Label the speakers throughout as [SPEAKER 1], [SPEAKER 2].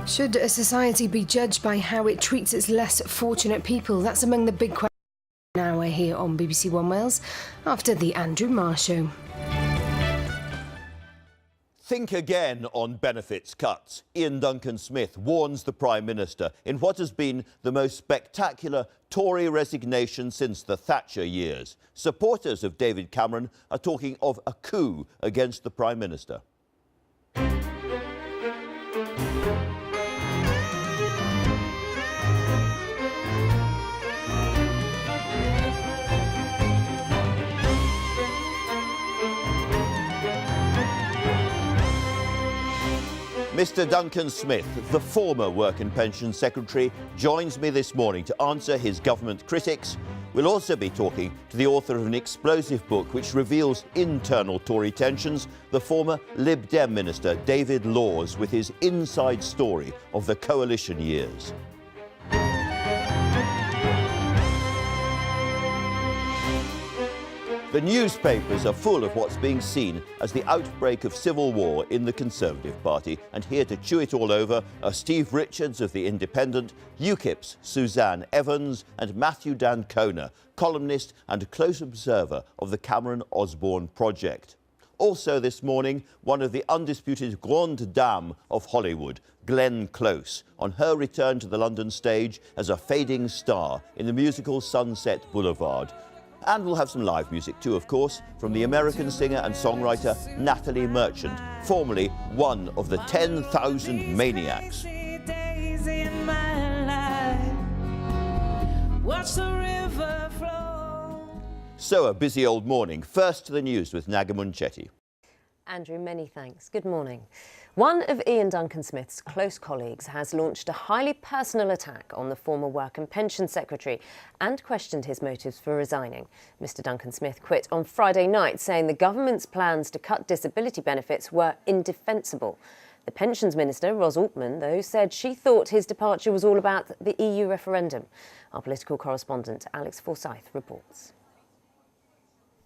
[SPEAKER 1] Should a society be judged by how it treats its less fortunate people? That's among the big questions now we're here on BBC One Wales after the Andrew Marr Show.
[SPEAKER 2] Think again on benefits cuts. Ian Duncan-Smith warns the Prime Minister in what has been the most spectacular Tory resignation since the Thatcher years. Supporters of David Cameron are talking of a coup against the Prime Minister. Mr Duncan-Smith, the former Work and Pensions Secretary, joins me this morning to answer his government critics. We'll also be talking to the author of an explosive book which reveals internal Tory tensions, the former Lib Dem Minister David Laws, with his inside story of the coalition years. The newspapers are full of what's being seen as the outbreak of civil war in the Conservative Party. And here to chew it all over are Steve Richards of The Independent, UKIP's Suzanne Evans and Matthew D'Ancona, columnist and close observer of the Cameron-Osborne project. Also this morning, one of the undisputed grandes dames of Hollywood, Glenn Close, on her return to the London stage as a fading star in the musical Sunset Boulevard. And we'll have some live music too, of course, from the American singer and songwriter Natalie Merchant, formerly one of the 10,000 Maniacs. So a busy old morning. First to the news with Naga Munchetti.
[SPEAKER 3] Andrew, many thanks. Good morning. One of Ian Duncan-Smith's close colleagues has launched a highly personal attack on the former Work and Pensions Secretary and questioned his motives for resigning. Mr Duncan-Smith quit on Friday night, saying the government's plans to cut disability benefits were indefensible. The Pensions Minister, Ros Altman, though, said she thought his departure was all about the EU referendum. Our political correspondent, Alex Forsyth, reports.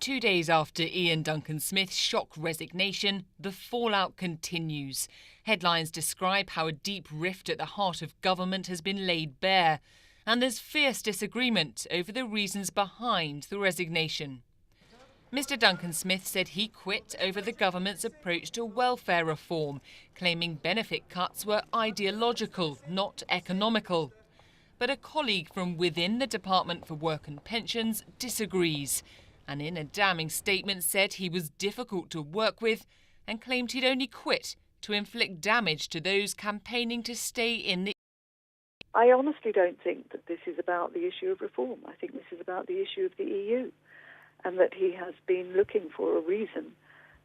[SPEAKER 4] 2 days after Ian Duncan-Smith's shock resignation, the fallout continues. Headlines describe how a deep rift at the heart of government has been laid bare, and there's fierce disagreement over the reasons behind the resignation. Mr Duncan-Smith said he quit over the government's approach to welfare reform, claiming benefit cuts were ideological, not economical. But a colleague from within the Department for Work and Pensions disagrees, and in a damning statement said he was difficult to work with and claimed he'd only quit to inflict damage to those campaigning to stay in the EU.
[SPEAKER 5] I honestly don't think that this is about the issue of reform. I think this is about the issue of the EU, and that he has been looking for a reason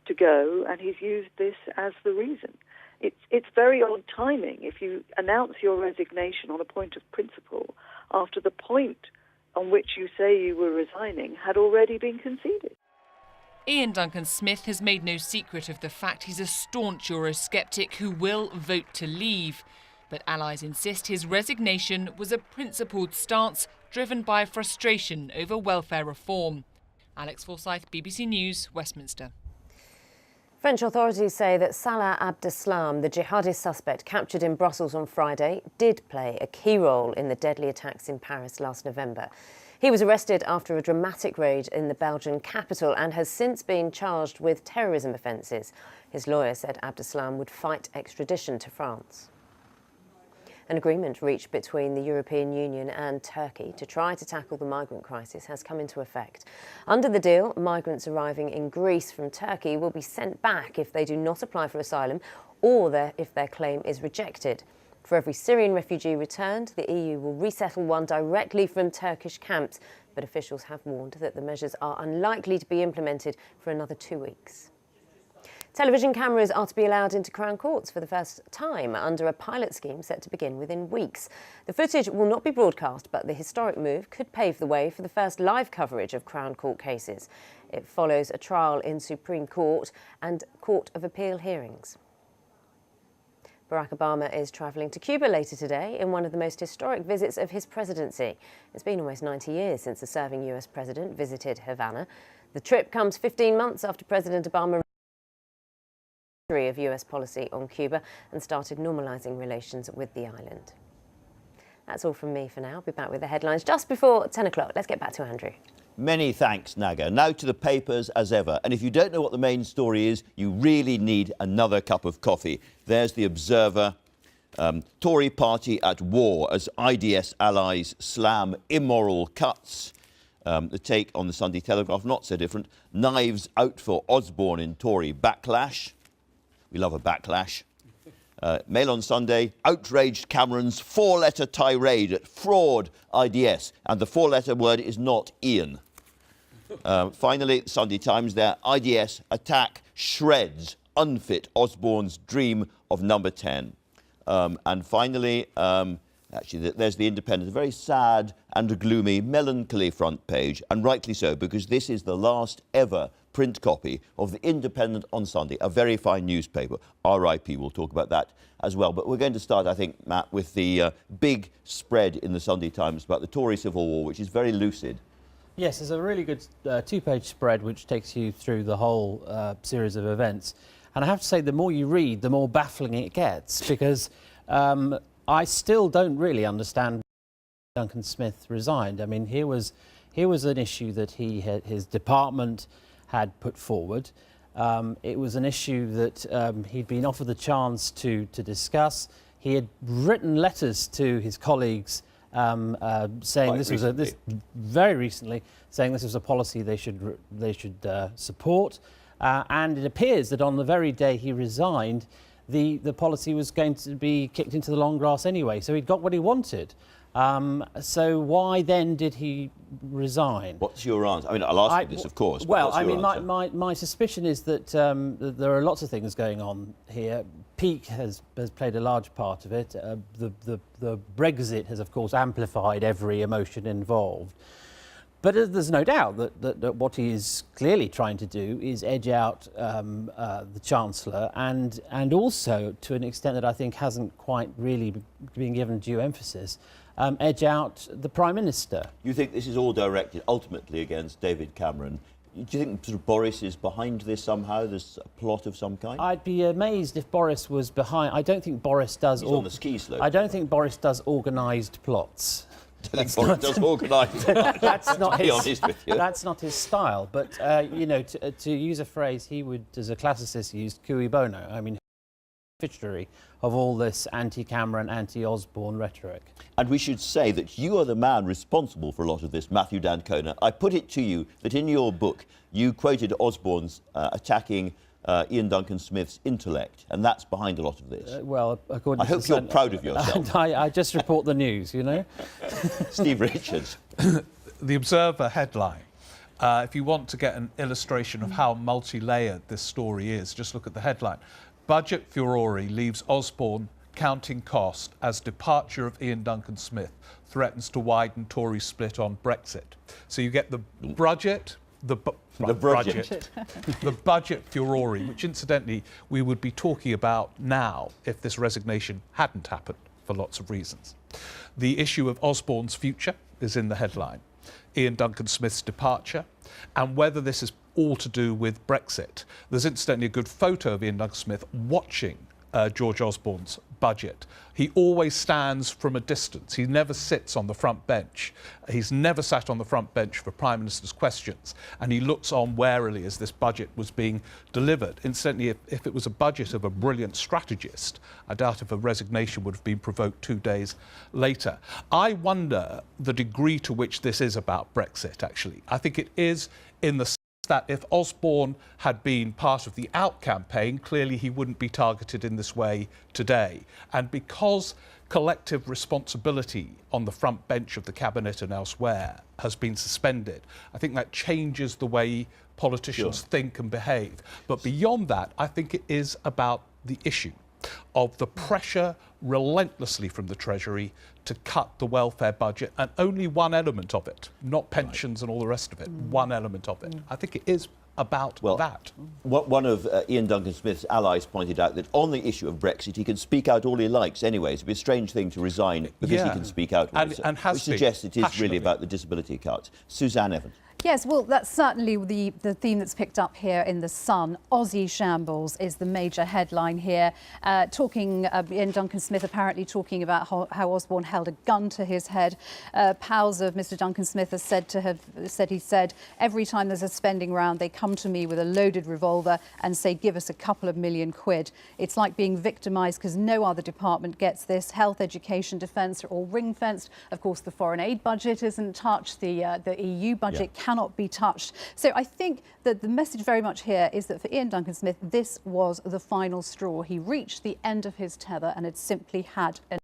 [SPEAKER 5] to go, and he's used this as the reason. It's very odd timing if you announce your resignation on a point of principle after the point on which you say you were resigning had already been conceded.
[SPEAKER 4] Ian Duncan-Smith has made no secret of the fact he's a staunch Eurosceptic who will vote to leave. But allies insist his resignation was a principled stance driven by frustration over welfare reform. Alex Forsyth, BBC News, Westminster.
[SPEAKER 3] French authorities say that Salah Abdeslam, the jihadist suspect captured in Brussels on Friday, did play a key role in the deadly attacks in Paris last November. He was arrested after a dramatic raid in the Belgian capital and has since been charged with terrorism offences. His lawyer said Abdeslam would fight extradition to France. An agreement reached between the European Union and Turkey to try to tackle the migrant crisis has come into effect. Under the deal, migrants arriving in Greece from Turkey will be sent back if they do not apply for asylum or if their claim is rejected. For every Syrian refugee returned, the EU will resettle one directly from Turkish camps, but officials have warned that the measures are unlikely to be implemented for another 2 weeks. Television cameras are to be allowed into Crown Courts for the first time under a pilot scheme set to begin within weeks. The footage will not be broadcast, but the historic move could pave the way for the first live coverage of Crown Court cases. It follows a trial in Supreme Court and Court of Appeal hearings. Barack Obama is travelling to Cuba later today in one of the most historic visits of his presidency. It's been almost 90 years since the serving US president visited Havana. The trip comes 15 months after President Obama of US policy on Cuba and started normalising relations with the island. That's all from me for now. I'll be back with the headlines just before 10 o'clock. Let's get back to Andrew.
[SPEAKER 2] Many thanks, Naga. Now to the papers as ever. And if you don't know what the main story is, you really need another cup of coffee. There's the Observer. Tory party at war as IDS allies slam immoral cuts. The take on the Sunday Telegraph, not so different. Knives out for Osborne in Tory backlash. We love a backlash. Mail on Sunday, outraged Cameron's four-letter tirade at fraud IDS. And the four-letter word is not Ian. Finally, Sunday Times, their IDS attack shreds unfit Osborne's dream of number 10. And finally, actually, there's the Independent, a very sad and a gloomy, melancholy front page, and rightly so, because this is the last ever print copy of the Independent on Sunday, a very fine newspaper. R.I.P. We'll talk about that as well. But we're going to start, I think, Matt, with the big spread in the Sunday Times about the Tory Civil War, which is very lucid.
[SPEAKER 6] Yes, it's a really good two-page spread which takes you through the whole series of events. And I have to say, the more you read, the more baffling it gets, because I still don't really understand why Duncan Smith resigned. I mean, here was an issue that his department had put forward. It was an issue that he'd been offered the chance to discuss. He had written letters to his colleagues saying very recently, saying this was a policy they should support. And it appears that on the very day he resigned, the policy was going to be kicked into the long grass anyway. So he'd got what he wanted. So why then did he resign?
[SPEAKER 2] What's your answer? I mean, I'll ask you this, of course.
[SPEAKER 6] Well, I mean, my suspicion is that there are lots of things going on here. Peak has played a large part of it. The Brexit has, of course, amplified every emotion involved. But there's no doubt that what he is clearly trying to do is edge out the Chancellor and also, to an extent that I think hasn't quite really been given due emphasis, edge out the Prime Minister.
[SPEAKER 2] You think this is all directed ultimately against David Cameron? Do you think sort of Boris is behind this somehow? There's a plot of some kind?
[SPEAKER 6] I'd be amazed if Boris was behind. I don't think Boris does.
[SPEAKER 2] He's on the ski slope.
[SPEAKER 6] I don't think Boris does organised plots.
[SPEAKER 2] That's not
[SPEAKER 6] his.
[SPEAKER 2] Be honest with you.
[SPEAKER 6] That's not his style. But you know, to use a phrase he would, as a classicist, used cui bono. I mean, beneficiary of all this anti-Cameron, anti-Osborne rhetoric.
[SPEAKER 2] And we should say that you are the man responsible for a lot of this, Matthew D'Ancona. I put it to you that in your book you quoted Osborne's attacking Ian Duncan Smith's intellect, and that's behind a lot of this.
[SPEAKER 6] Well, according
[SPEAKER 2] I hope you're proud of yourself.
[SPEAKER 6] I just report the news, you know.
[SPEAKER 2] Steve Richards.
[SPEAKER 7] The Observer headline. If you want to get an illustration of how multi-layered this story is, just look at the headline. Budget furore leaves Osborne counting cost as departure of Ian Duncan Smith threatens to widen Tory split on Brexit. So you get the budget, the budget furore, which incidentally we would be talking about now if this resignation hadn't happened for lots of reasons. The issue of Osborne's future is in the headline. Ian Duncan Smith's departure, and whether this is all to do with Brexit. There's incidentally a good photo of Ian Duncan Smith watching George Osborne's budget. He always stands from a distance. He never sits on the front bench. He's never sat on the front bench for Prime Minister's questions, and he looks on warily as this budget was being delivered. Incidentally, if it was a budget of a brilliant strategist, I doubt if a resignation would have been provoked 2 days later. I wonder the degree to which this is about Brexit, actually. I think it is in the that if Osborne had been part of the Out campaign, clearly he wouldn't be targeted in this way today. And because collective responsibility on the front bench of the Cabinet and elsewhere has been suspended, I think that changes the way politicians think and behave. But beyond that, I think it is about the issue of the pressure relentlessly from the Treasury to cut the welfare budget, and only one element of it, not pensions and all the rest of it, one element of it. I think it is about that.
[SPEAKER 2] One of Ian Duncan Smith's allies pointed out that on the issue of Brexit, he can speak out all he likes anyway. It'd be a strange thing to resign because he can speak out.
[SPEAKER 7] And has
[SPEAKER 2] which suggests it is really about the disability cuts. Suzanne Evans.
[SPEAKER 8] Yes, well, that's certainly the theme that's picked up here in The Sun. Aussie shambles is the major headline here. Ian Duncan Smith apparently talking about how Osborne held a gun to his head. Pals of Mr Duncan Smith has said every time there's a spending round, they come to me with a loaded revolver and say, give us a couple of million quid. It's like being victimised because no other department gets this. Health, education, defence are all ring-fenced. Of course, the foreign aid budget isn't touched. The EU budget cannot be touched. So I think that the message very much here is that for Ian Duncan Smith, this was the final straw. He reached the end of his tether and had simply had an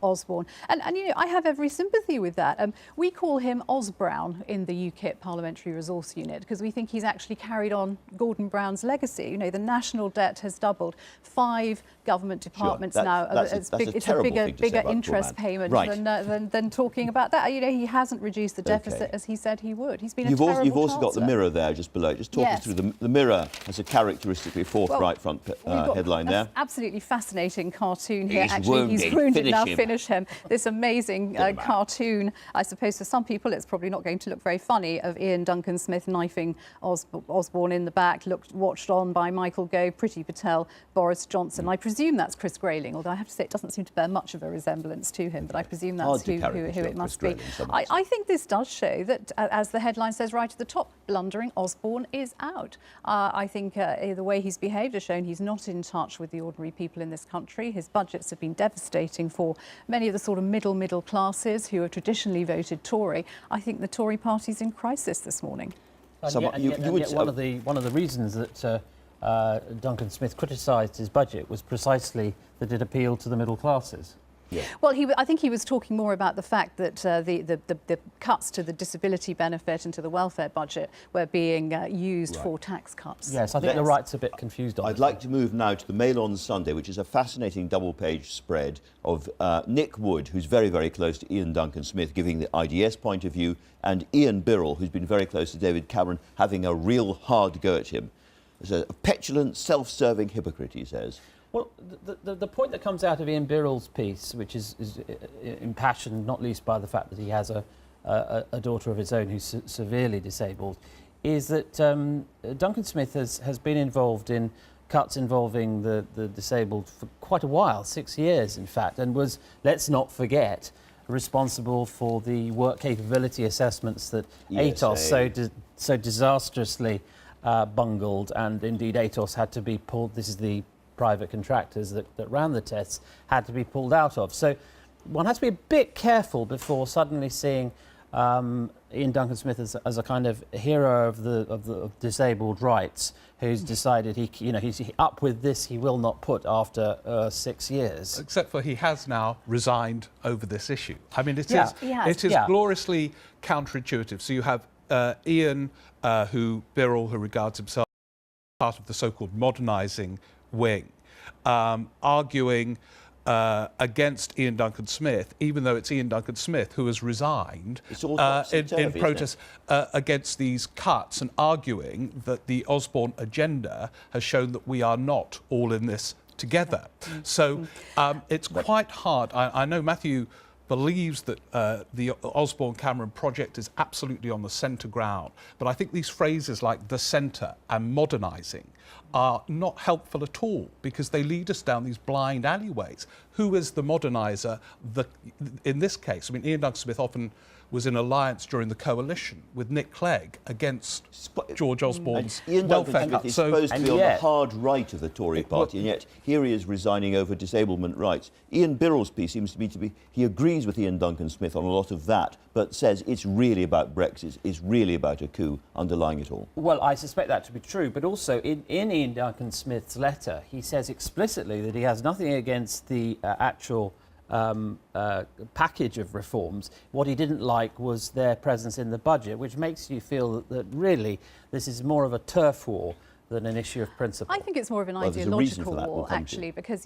[SPEAKER 8] Osborne. And you know, I have every sympathy with that. We call him Osbrown in the UKIP Parliamentary Resource Unit because we think he's actually carried on Gordon Brown's legacy. You know, the national debt has doubled. 5 government departments now. It's a bigger interest payment than talking about that. You know, he hasn't reduced the deficit as he said he would. He's been You've
[SPEAKER 2] also got the Mirror there just below. Just talk us through the Mirror has a characteristically forthright front headline there.
[SPEAKER 8] Absolutely fascinating cartoon here. He's wounded now. Finish him. This amazing cartoon, I suppose for some people it's probably not going to look very funny, of Ian Duncan Smith knifing Osborne in the back, watched on by Michael Gove, Priti Patel, Boris Johnson. I presume that's Chris Grayling, although I have to say it doesn't seem to bear much of a resemblance to him, but I presume that's who it must be. I think this does show that, as the headline says right at the top, blundering Osborne is out. I think the way he's behaved has shown he's not in touch with the ordinary people in this country. His budgets have been devastating for many of the sort of middle classes who have traditionally voted Tory. I think the Tory party's in crisis this morning.
[SPEAKER 6] One of the reasons that Duncan Smith criticised his budget was precisely that it appealed to the middle classes.
[SPEAKER 2] Yeah.
[SPEAKER 8] Well, I think he was talking more about the fact that the cuts to the disability benefit and to the welfare budget were being used for tax cuts.
[SPEAKER 6] Yes, I think the right's a bit confused on it.
[SPEAKER 2] I'd like to move now to the Mail on Sunday, which is a fascinating double-page spread of Nick Wood, who's very, very close to Ian Duncan Smith, giving the IDS point of view, and Ian Birrell, who's been very close to David Cameron, having a real hard go at him. It's a petulant, self-serving hypocrite, he says.
[SPEAKER 6] Well, the point that comes out of Ian Birrell's piece, which is impassioned not least by the fact that he has a daughter of his own who's severely disabled, is that Duncan Smith has been involved in cuts involving the disabled for quite a while, 6 years in fact, and was, let's not forget, responsible for the work capability assessments that ATOS so disastrously bungled, and indeed ATOS had to be pulled. This is the private contractors that ran the tests had to be pulled out of. So one has to be a bit careful before suddenly seeing Ian Duncan Smith as a kind of hero of disabled rights, who's decided he's up with this, he will not put after 6 years.
[SPEAKER 7] Except for he has now resigned over this issue. I mean, it is gloriously counterintuitive. So you have Ian Birrell, who regards himself as part of the so-called modernising wing, arguing against Ian Duncan Smith, even though it's Ian Duncan Smith who has resigned in protest against these cuts, and arguing that the Osborne agenda has shown that we are not all in this together. So it's quite hard. I know Matthew believes that the Osborne-Cameron project is absolutely on the centre ground, but I think these phrases like the centre and modernising are not helpful at all, because they lead us down these blind alleyways. Who is the moderniser in this case? I mean, Ian Duncan Smith often was in alliance during the coalition with Nick Clegg against George Osborne's welfare cuts.
[SPEAKER 2] He's supposed to be on the hard right of the Tory party, and yet here he is resigning over disablement rights. Ian Birrell's piece seems to be he agrees with Ian Duncan Smith on a lot of that, but says it's really about Brexit, it's really about a coup underlying it all.
[SPEAKER 6] Well, I suspect that to be true, but also in Ian Duncan Smith's letter, he says explicitly that he has nothing against the actual package of reforms. What he didn't like was their presence in the budget, which makes you feel that really this is more of a turf war than an issue of principle.
[SPEAKER 8] I think it's more of an ideological war, actually, because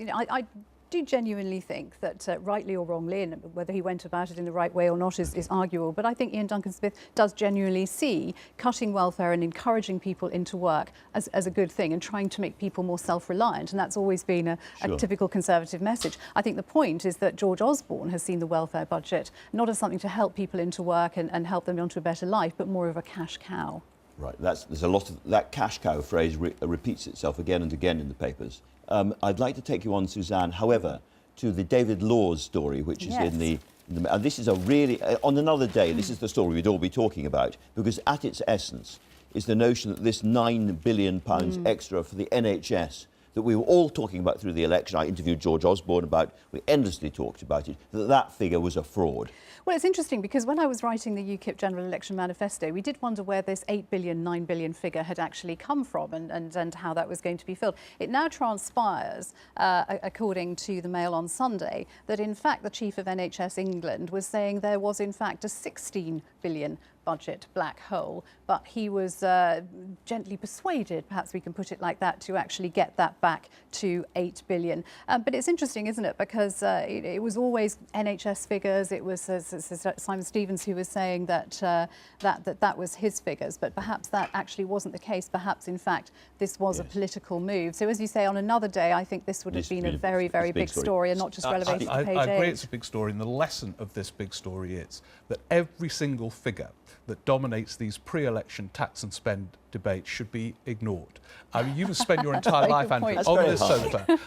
[SPEAKER 8] do genuinely think that, rightly or wrongly, and whether he went about it in the right way or not is arguable, but I think Ian Duncan-Smith does genuinely see cutting welfare and encouraging people into work as a good thing and trying to make people more self-reliant. And that's always been a typical Conservative message. I think the point is that George Osborne has seen the welfare budget not as something to help people into work and help them onto a better life, but more of a cash cow.
[SPEAKER 2] Right, there's a lot of that cash cow phrase repeats itself again and again in the papers. I'd like to take you on, Suzanne, however, to the David Laws story, which is in the and this is a really, on another day, this is the story we'd all be talking about, because at its essence is the notion that this £9 billion extra for the NHS that we were all talking about through the election, I interviewed George Osborne about, we endlessly talked about it, that figure was a fraud.
[SPEAKER 8] Well, it's interesting because when I was writing the UKIP General Election Manifesto, we did wonder where this 8 billion, 9 billion figure had actually come from and how that was going to be filled. It now transpires, according to the Mail on Sunday, that in fact the chief of NHS England was saying there was in fact a 16 billion budget black hole, but he was gently persuaded, perhaps we can put it like that, to actually get that back to 8 billion. But it's interesting, isn't it? Because it was always NHS figures. It was Simon Stevens who was saying that that was his figures, but perhaps that actually wasn't the case. Perhaps, in fact, this was a political move. So, as you say, on another day, I think this would have been a very, very big story and not just relegated to page 8.
[SPEAKER 7] I agree it's a big story, and the lesson of this big story is that every single figure that dominates these pre-election tax and spend debates should be ignored. I mean, you have spent your entire life, Andrew, on this sofa,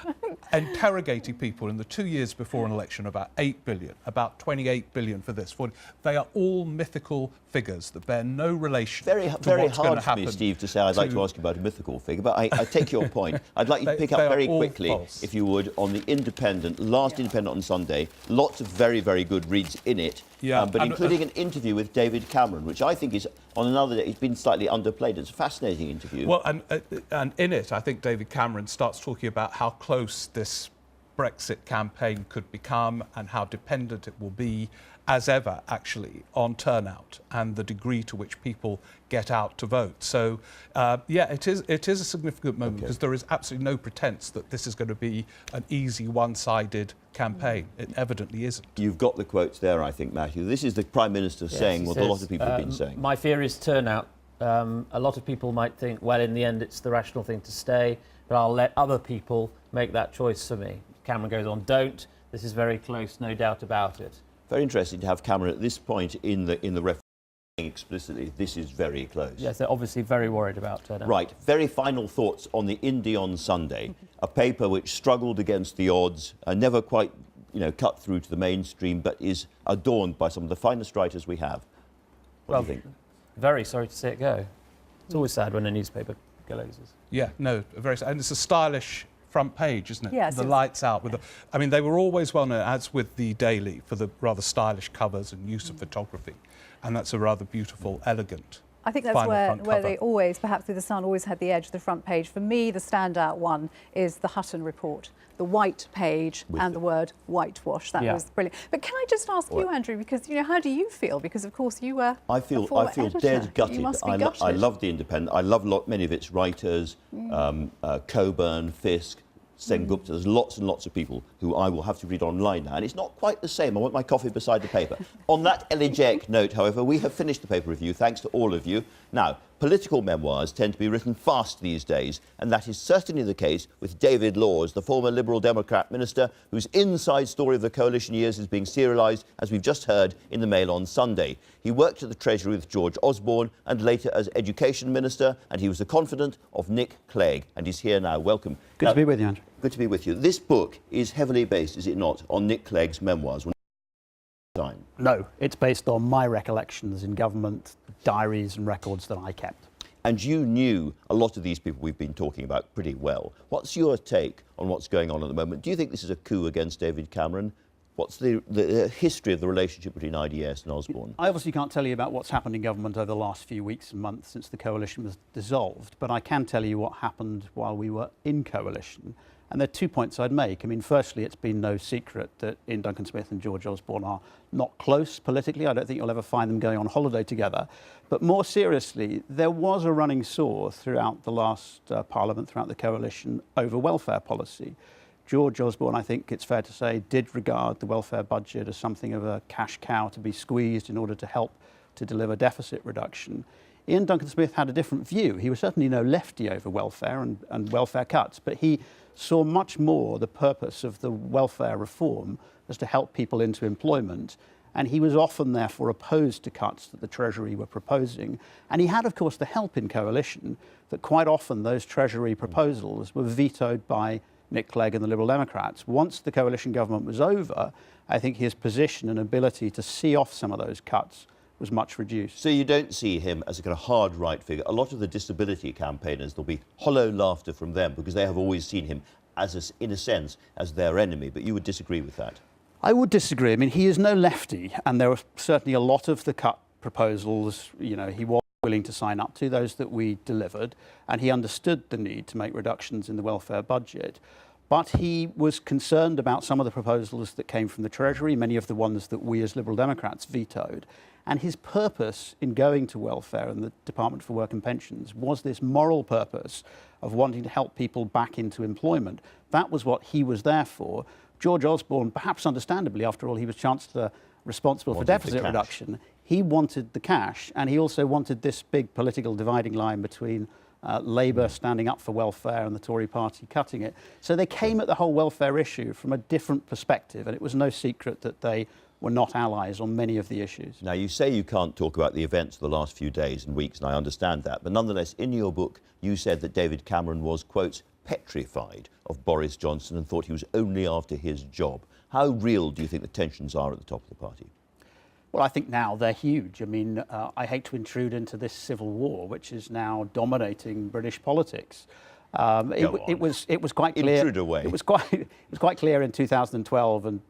[SPEAKER 7] interrogating people in the 2 years before an election about 8 billion, about 28 billion for this. They are all mythical figures that bear no relation to what's going to happen.
[SPEAKER 2] Very hard for me, Steve, to say I'd like to ask you about a mythical figure, but I take your point. I'd like you to pick up very quickly, if you would, on the Independent, last Independent on Sunday. Lots of very, very good reads in it, but including an interview with David Cameron, which I think is, on another day, it's been slightly underplayed. It's a fascinating interview.
[SPEAKER 7] Well, and in it, I think David Cameron starts talking about how close this Brexit campaign could become and how dependent it will be, as ever, actually, on turnout and the degree to which people get out to vote. So, yeah, it is a significant moment because there is absolutely no pretense that this is going to be an easy, one-sided campaign. It evidently isn't.
[SPEAKER 2] You've got the quotes there, I think, Matthew. This is the Prime Minister saying what a lot of people have been saying.
[SPEAKER 6] My fear is turnout. A lot of people might think, well, in the end, it's the rational thing to stay, but I'll let other people make that choice for me. Cameron goes on, don't. This is very close, no doubt about it.
[SPEAKER 2] Very interesting to have Cameron at this point in the referendum saying explicitly, this is very close.
[SPEAKER 6] Yes, they're obviously very worried about turnout.
[SPEAKER 2] Right. Very final thoughts on the Indie on Sunday, a paper which struggled against the odds, never quite, cut through to the mainstream, but is adorned by some of the finest writers we have. What do you think?
[SPEAKER 6] Very sorry to see it go. It's always sad when a newspaper closes.
[SPEAKER 7] Yeah, no, very sad. And it's a stylish front page, isn't it?
[SPEAKER 8] Yes.
[SPEAKER 7] The lights out. With I mean, they were always well known, as with the Daily, for the rather stylish covers and use of photography. And that's a rather beautiful, elegant.
[SPEAKER 8] I think that's where they always, perhaps with the Sun, always had the edge of the front page. For me, the standout one is the Hutton report, the white page and the word whitewash. That was brilliant. But can I just ask you, Andrew, because how do you feel? Because of course you were.
[SPEAKER 2] I feel
[SPEAKER 8] editor.
[SPEAKER 2] dead gutted.
[SPEAKER 8] You must be gutted.
[SPEAKER 2] I love the Independent. I love many of its writers, Coburn, Fisk, Sen-Gupta. There's lots and lots of people who I will have to read online now, and it's not quite the same. I want my coffee beside the paper. On that elegiac note, however, we have finished the paper review, thanks to all of you. Now, political memoirs tend to be written fast these days, and that is certainly the case with David Laws, the former Liberal Democrat minister, whose inside story of the coalition years is being serialised, as we've just heard, in the Mail on Sunday. He worked at the Treasury with George Osborne and later as Education Minister, and he was the confidant of Nick Clegg, and he's here now. Welcome.
[SPEAKER 9] Good to be with you, Andrew.
[SPEAKER 2] Good to be with you. This book is heavily based, is it not, on Nick Clegg's memoirs?
[SPEAKER 9] No, it's based on my recollections in government, diaries and records that I kept.
[SPEAKER 2] And you knew a lot of these people we've been talking about pretty well. What's your take on what's going on at the moment? Do you think this is a coup against David Cameron? What's the history of the relationship between IDS and Osborne?
[SPEAKER 9] I obviously can't tell you about what's happened in government over the last few weeks and months since the coalition was dissolved, but I can tell you what happened while we were in coalition. And there are 2 points I'd make. I mean, firstly, it's been no secret that Ian Duncan-Smith and George Osborne are not close politically. I don't think you'll ever find them going on holiday together. But more seriously, there was a running sore throughout the last Parliament, throughout the coalition, over welfare policy. George Osborne, I think it's fair to say, did regard the welfare budget as something of a cash cow to be squeezed in order to help to deliver deficit reduction. Ian Duncan Smith had a different view. He was certainly no lefty over welfare and welfare cuts, but he saw much more the purpose of the welfare reform as to help people into employment. And he was often, therefore, opposed to cuts that the Treasury were proposing. And he had, of course, the help in coalition that quite often those Treasury proposals were vetoed by Nick Clegg and the Liberal Democrats. Once the coalition government was over, I think his position and ability to see off some of those cuts was much reduced.
[SPEAKER 2] So you don't see him as a kind of hard right figure. A lot of the disability campaigners, there'll be hollow laughter from them because they have always seen him as, in a sense, as their enemy. But you would disagree with that?
[SPEAKER 9] I would disagree. I mean, he is no lefty, and there were certainly a lot of the cut proposals, he was willing to sign up to, those that we delivered, and he understood the need to make reductions in the welfare budget. But he was concerned about some of the proposals that came from the Treasury, many of the ones that we as Liberal Democrats vetoed. And his purpose in going to welfare and the Department for Work and Pensions was this moral purpose of wanting to help people back into employment. That was what he was there for. George Osborne, perhaps understandably, after all, he was Chancellor responsible for deficit reduction. He wanted the cash, and he also wanted this big political dividing line between Labour standing up for welfare and the Tory party cutting it. So they came at the whole welfare issue from a different perspective, and it was no secret that they were not allies on many of the issues.
[SPEAKER 2] Now, you say you can't talk about the events of the last few days and weeks, and I understand that, but nonetheless, in your book, you said that David Cameron was, quote, petrified of Boris Johnson and thought he was only after his job. How real do you think the tensions are at the top of the party?
[SPEAKER 9] Well, I think now they're huge. I mean, I hate to intrude into this civil war, which is now dominating British politics. It was quite clear.
[SPEAKER 2] Intrude away.
[SPEAKER 9] It was quite clear in 2012 and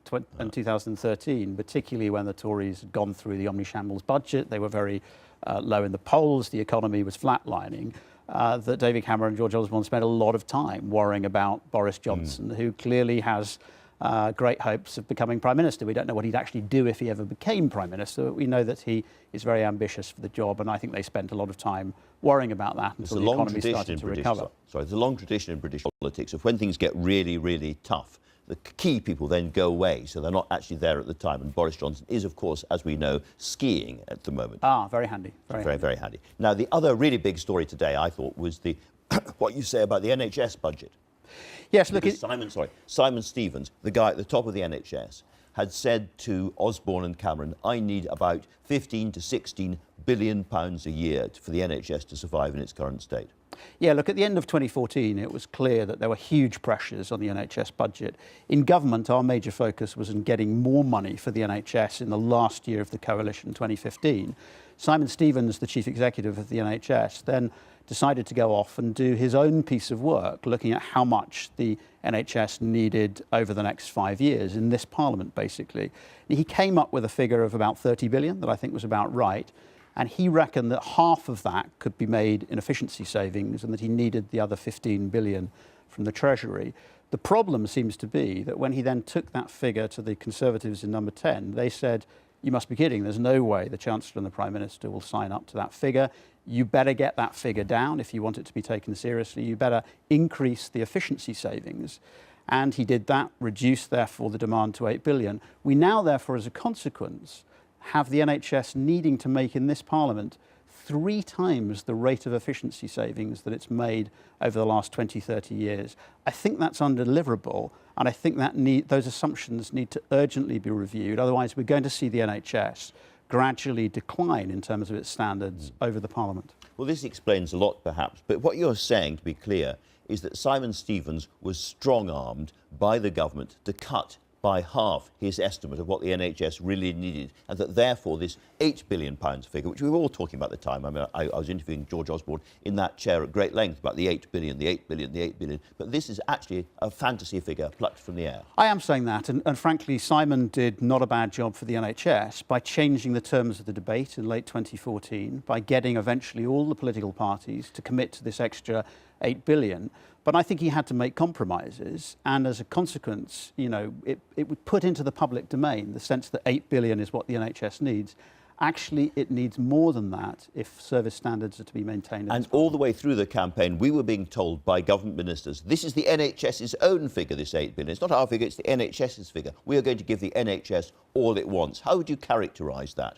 [SPEAKER 9] 2013, particularly when the Tories had gone through the omni-shambles budget. They were very low in the polls. The economy was flatlining. That David Cameron and George Osborne spent a lot of time worrying about Boris Johnson, who clearly has great hopes of becoming Prime Minister. We don't know what he'd actually do if he ever became Prime Minister, but we know that he is very ambitious for the job, and I think they spent a lot of time worrying about that until the economy started to recover.
[SPEAKER 2] There's a long tradition in British politics of when things get really, really tough, the key people then go away, so they're not actually there at the time. And Boris Johnson is, of course, as we know, skiing at the moment.
[SPEAKER 9] Ah, very handy.
[SPEAKER 2] Very handy. Now, the other really big story today, I thought, was the what you say about the NHS budget.
[SPEAKER 9] Yes, look,
[SPEAKER 2] Simon Stevens, the guy at the top of the NHS, had said to Osborne and Cameron, I need about 15 to 16 billion pounds a year for the NHS to survive in its current state.
[SPEAKER 9] Yeah, look, at the end of 2014, it was clear that there were huge pressures on the NHS budget. In government, our major focus was on getting more money for the NHS in the last year of the coalition, 2015. Simon Stevens, the chief executive of the NHS, then decided to go off and do his own piece of work, looking at how much the NHS needed over the next 5 years in this Parliament, basically. He came up with a figure of about 30 billion that I think was about right. And he reckoned that half of that could be made in efficiency savings and that he needed the other 15 billion from the Treasury. The problem seems to be that when he then took that figure to the Conservatives in number 10, they said, you must be kidding, there's no way the Chancellor and the Prime Minister will sign up to that figure. You better get that figure down if you want it to be taken seriously. You better increase the efficiency savings. And he did that, reduced therefore the demand to 8 billion. We now therefore, as a consequence, have the NHS needing to make in this Parliament 3 times the rate of efficiency savings that it's made over the last 20, 30 years. I think that's undeliverable, and I think that those assumptions need to urgently be reviewed. Otherwise, we're going to see the NHS gradually decline in terms of its standards over the Parliament.
[SPEAKER 2] Well, this explains a lot, perhaps, but what you're saying, to be clear, is that Simon Stevens was strong-armed by the government to cut by half his estimate of what the NHS really needed, and that therefore this £8 billion figure, which we were all talking about at the time, I mean, I was interviewing George Osborne in that chair at great length about the 8 billion, the 8 billion, the 8 billion, but this is actually a fantasy figure plucked from the air.
[SPEAKER 9] I am saying that, and frankly, Simon did not a bad job for the NHS by changing the terms of the debate in late 2014, by getting eventually all the political parties to commit to this extra 8 billion. But I think he had to make compromises, and as a consequence, it would put into the public domain the sense that 8 billion is what the NHS needs. Actually, it needs more than that if service standards are to be maintained.
[SPEAKER 2] And all the way through the campaign, we were being told by government ministers, this is the NHS's own figure, this 8 billion. It's not our figure, it's the NHS's figure. We are going to give the NHS all it wants. How would you characterise that?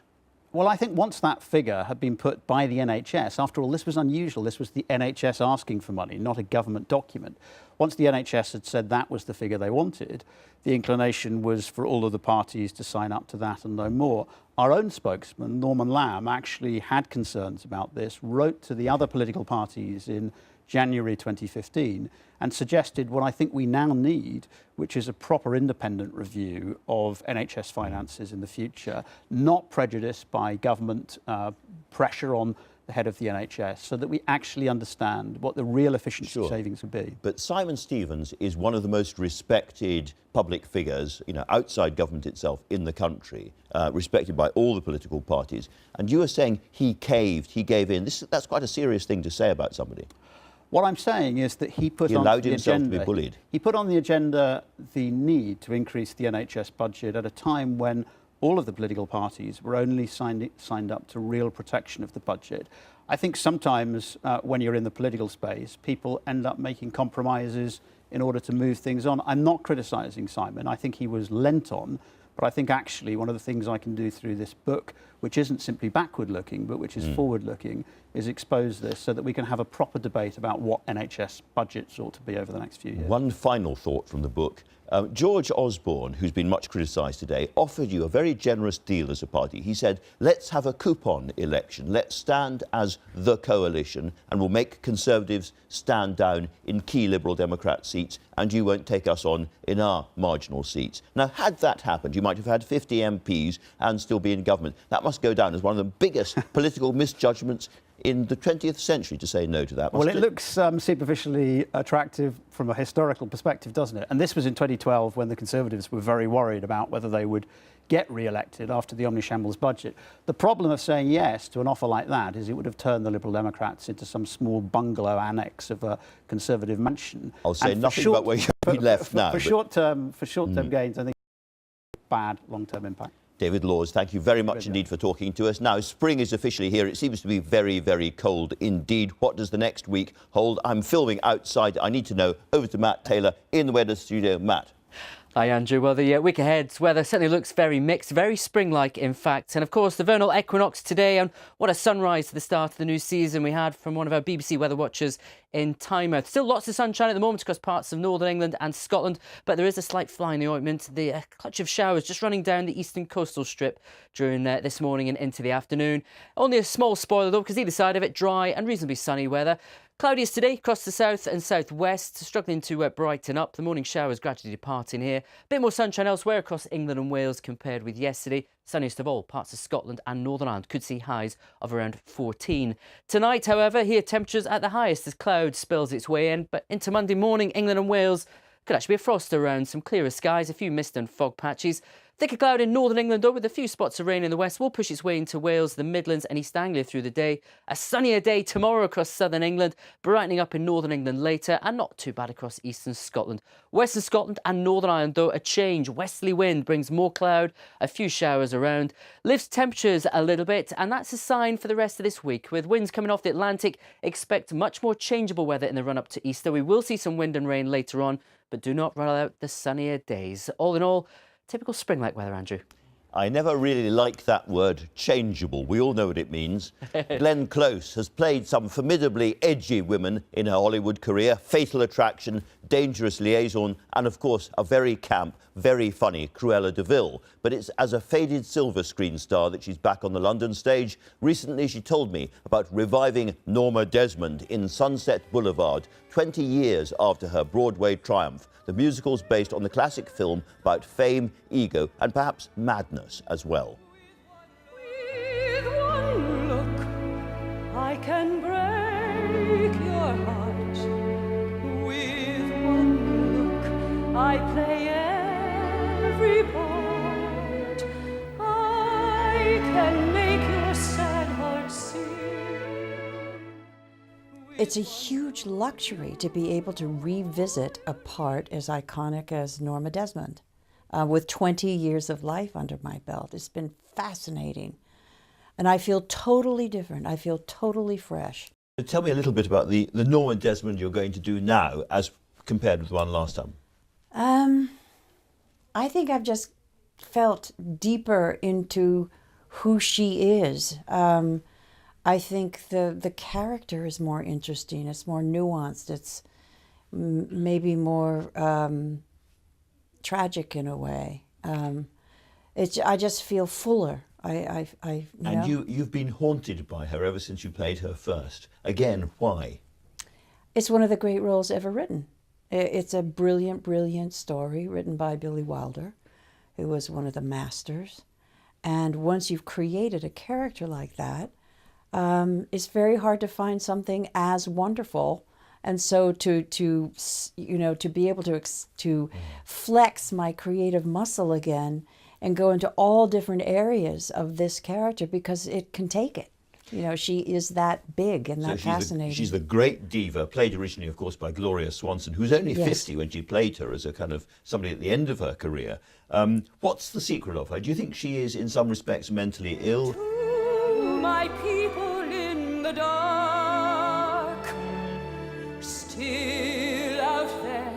[SPEAKER 9] Well, I think once that figure had been put by the NHS, after all, this was unusual. This was the NHS asking for money, not a government document. Once the NHS had said that was the figure they wanted, the inclination was for all of the parties to sign up to that and no more. Our own spokesman, Norman Lamb, actually had concerns about this, wrote to the other political parties in January 2015 and suggested what I think we now need, which is a proper independent review of NHS finances in the future, not prejudiced by government pressure on the head of the NHS, so that we actually understand what the real efficiency savings would be.
[SPEAKER 2] But Simon Stevens is one of the most respected public figures, outside government itself in the country, respected by all the political parties. And you were saying he caved, he gave in. That's quite a serious thing to say about somebody.
[SPEAKER 9] What I'm saying is that he put
[SPEAKER 2] he
[SPEAKER 9] on
[SPEAKER 2] allowed
[SPEAKER 9] the
[SPEAKER 2] himself
[SPEAKER 9] agenda,
[SPEAKER 2] to be bullied.
[SPEAKER 9] He put on the agenda the need to increase the NHS budget at a time when all of the political parties were only signed up to real protection of the budget. I think sometimes when you're in the political space, people end up making compromises in order to move things on. I'm not criticising Simon. I think he was lent on. But I think actually one of the things I can do through this book, which isn't simply backward-looking, but which is forward-looking, is expose this so that we can have a proper debate about what NHS budgets ought to be over the next few years.
[SPEAKER 2] One final thought from the book. George Osborne, who's been much criticised today, offered you a very generous deal as a party. He said, let's have a coupon election. Let's stand as the coalition and we'll make Conservatives stand down in key Liberal Democrat seats and you won't take us on in our marginal seats. Now, had that happened, you might have had 50 MPs and still be in government. That must go down as one of the biggest political misjudgments in the 20th century to say no to that.
[SPEAKER 9] Well, it looks superficially attractive from a historical perspective, doesn't it? And this was in 2012 when the Conservatives were very worried about whether they would get re-elected after the omnishambles budget. The problem of saying yes to an offer like that is it would have turned the Liberal Democrats into some small bungalow annex of a Conservative mansion.
[SPEAKER 2] I'll say nothing about where you'll be left now.
[SPEAKER 9] For short-term gains, I think bad long-term impact.
[SPEAKER 2] David Laws, thank you very much indeed for talking to us. Now, spring is officially here. It seems to be very, very cold indeed. What does the next week hold? I'm filming outside. I need to know. Over to Matt Taylor in the weather studio. Matt.
[SPEAKER 10] Hi, Andrew. Well, the week ahead's weather certainly looks very mixed, very spring-like, in fact. And, of course, the vernal equinox today, and what a sunrise to the start of the new season we had from one of our BBC weather watchers in Tynemouth. Still lots of sunshine at the moment across parts of northern England and Scotland, but there is a slight fly in the ointment. The clutch of showers just running down the eastern coastal strip during this morning and into the afternoon. Only a small spoiler, though, because either side of it, dry and reasonably sunny weather. Cloudiest today across the south and southwest, struggling to brighten up. The morning showers gradually departing here. A bit more sunshine elsewhere across England and Wales compared with yesterday. Sunniest of all, parts of Scotland and Northern Ireland could see highs of around 14. Tonight, however, here temperatures at the highest as cloud spills its way in. But into Monday morning, England and Wales could actually be a frost around, some clearer skies, a few mist and fog patches. Thicker cloud in northern England, though, with a few spots of rain in the west, will push its way into Wales, the Midlands and East Anglia through the day. A sunnier day tomorrow across southern England, brightening up in northern England later, and not too bad across eastern Scotland. Western Scotland and Northern Ireland, though, a change. Westerly wind brings more cloud, a few showers around, lifts temperatures a little bit, and that's a sign for the rest of this week. With winds coming off the Atlantic, expect much more changeable weather in the run-up to Easter. We will see some wind and rain later on, but do not rule out the sunnier days. All in all, typical spring-like weather, Andrew.
[SPEAKER 2] I never really liked that word, changeable. We all know what it means. Glenn Close has played some formidably edgy women in her Hollywood career. Fatal Attraction, Dangerous Liaison, and of course, a very camp, very funny Cruella de Vil. But it's as a faded silver screen star that she's back on the London stage. Recently, she told me about reviving Norma Desmond in Sunset Boulevard, 20 years after her Broadway triumph. The musical's based on the classic film about fame, ego, and perhaps madness as well.
[SPEAKER 11] With one look, I can break your heart. With one look, I play every part. I can make your sad heart sing.
[SPEAKER 12] It's a huge luxury to be able to revisit a part as iconic as Norma Desmond. With 20 years of life under my belt, it's been fascinating And I feel totally different. I feel totally fresh.
[SPEAKER 2] Tell me a little bit about the Norman Desmond you're going to do now as compared with the one last time.
[SPEAKER 12] I think I've just felt deeper into who she is. I think the character is more interesting. It's more nuanced. It's maybe more tragic in a way. I just feel fuller.
[SPEAKER 2] You've been haunted by her ever since you played her first. Again, why?
[SPEAKER 12] It's one of the great roles ever written. It's a brilliant, brilliant story written by Billy Wilder, who was one of the masters. And once you've created a character like that, it's very hard to find something as wonderful. And so to be able to flex my creative muscle again and go into all different areas of this character, because it can take it. You know, she is that big and that fascinating.
[SPEAKER 2] She's the great diva, played originally, of course, by Gloria Swanson, who's only 50 when she played her as a kind of somebody at the end of her career. What's the secret of her? Do you think she is, in some respects, mentally ill?
[SPEAKER 11] To my people in the dark, still out there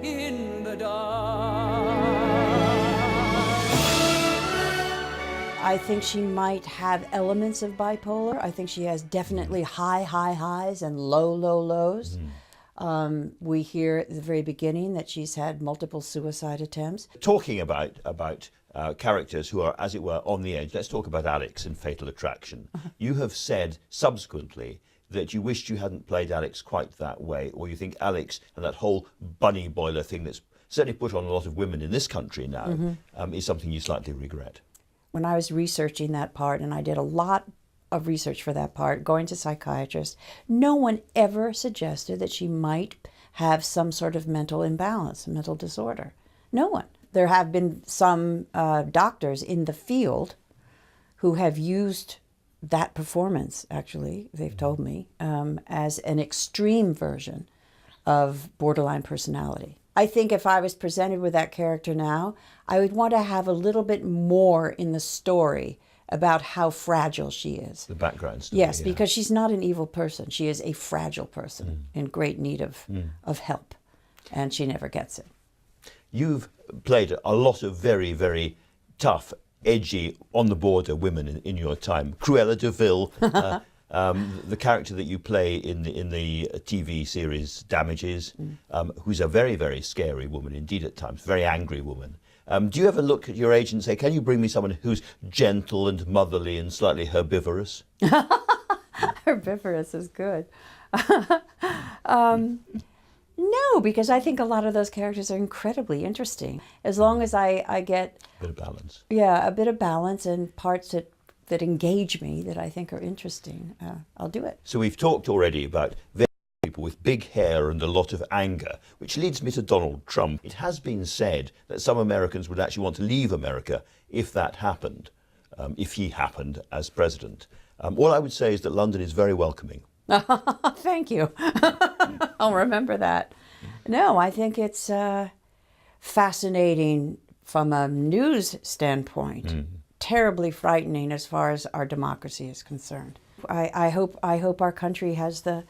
[SPEAKER 11] in the dark.
[SPEAKER 12] I think she might have elements of bipolar. I think she has definitely high highs and low lows. We hear at the very beginning that she's had multiple suicide attempts.
[SPEAKER 2] Talking about characters who are, as it were, on the edge, let's talk about Alex in Fatal Attraction. You have said subsequently that you wished you hadn't played Alex quite that way, or you think Alex and that whole bunny boiler thing that's certainly put on a lot of women in this country now is something you slightly regret.
[SPEAKER 12] When I was researching that part, and I did a lot of research for that part, going to psychiatrists, no one ever suggested that she might have some sort of mental imbalance, mental disorder. No one. There have been some doctors in the field who have used that performance, actually, they've told me, as an extreme version of borderline personality. I think if I was presented with that character now, I would want to have a little bit more in the story about how fragile she is.
[SPEAKER 2] The background story.
[SPEAKER 12] Yes, because she's not an evil person. She is a fragile person in great need of help, and she never gets it. You've
[SPEAKER 2] played a lot of very, very tough, edgy, on the border women in your time. Cruella de Vil, the character that you play in the TV series Damages, who's a very, very scary woman indeed at times, very angry woman. Do you ever look at your agent and say, can you bring me someone who's gentle and motherly and slightly herbivorous?
[SPEAKER 12] Herbivorous is good. No, because I think a lot of those characters are incredibly interesting. As long as I get...
[SPEAKER 2] A bit of balance.
[SPEAKER 12] Yeah, a bit of balance and parts that engage me, that I think are interesting, I'll do it.
[SPEAKER 2] So we've talked already about people with big hair and a lot of anger, which leads me to Donald Trump. It has been said that some Americans would actually want to leave America if that happened, if he happened as president. All I would say is that London is very welcoming.
[SPEAKER 12] Thank you. I'll remember that. No, I think it's fascinating from a news standpoint. Terribly frightening as far as our democracy is concerned. I hope our country has the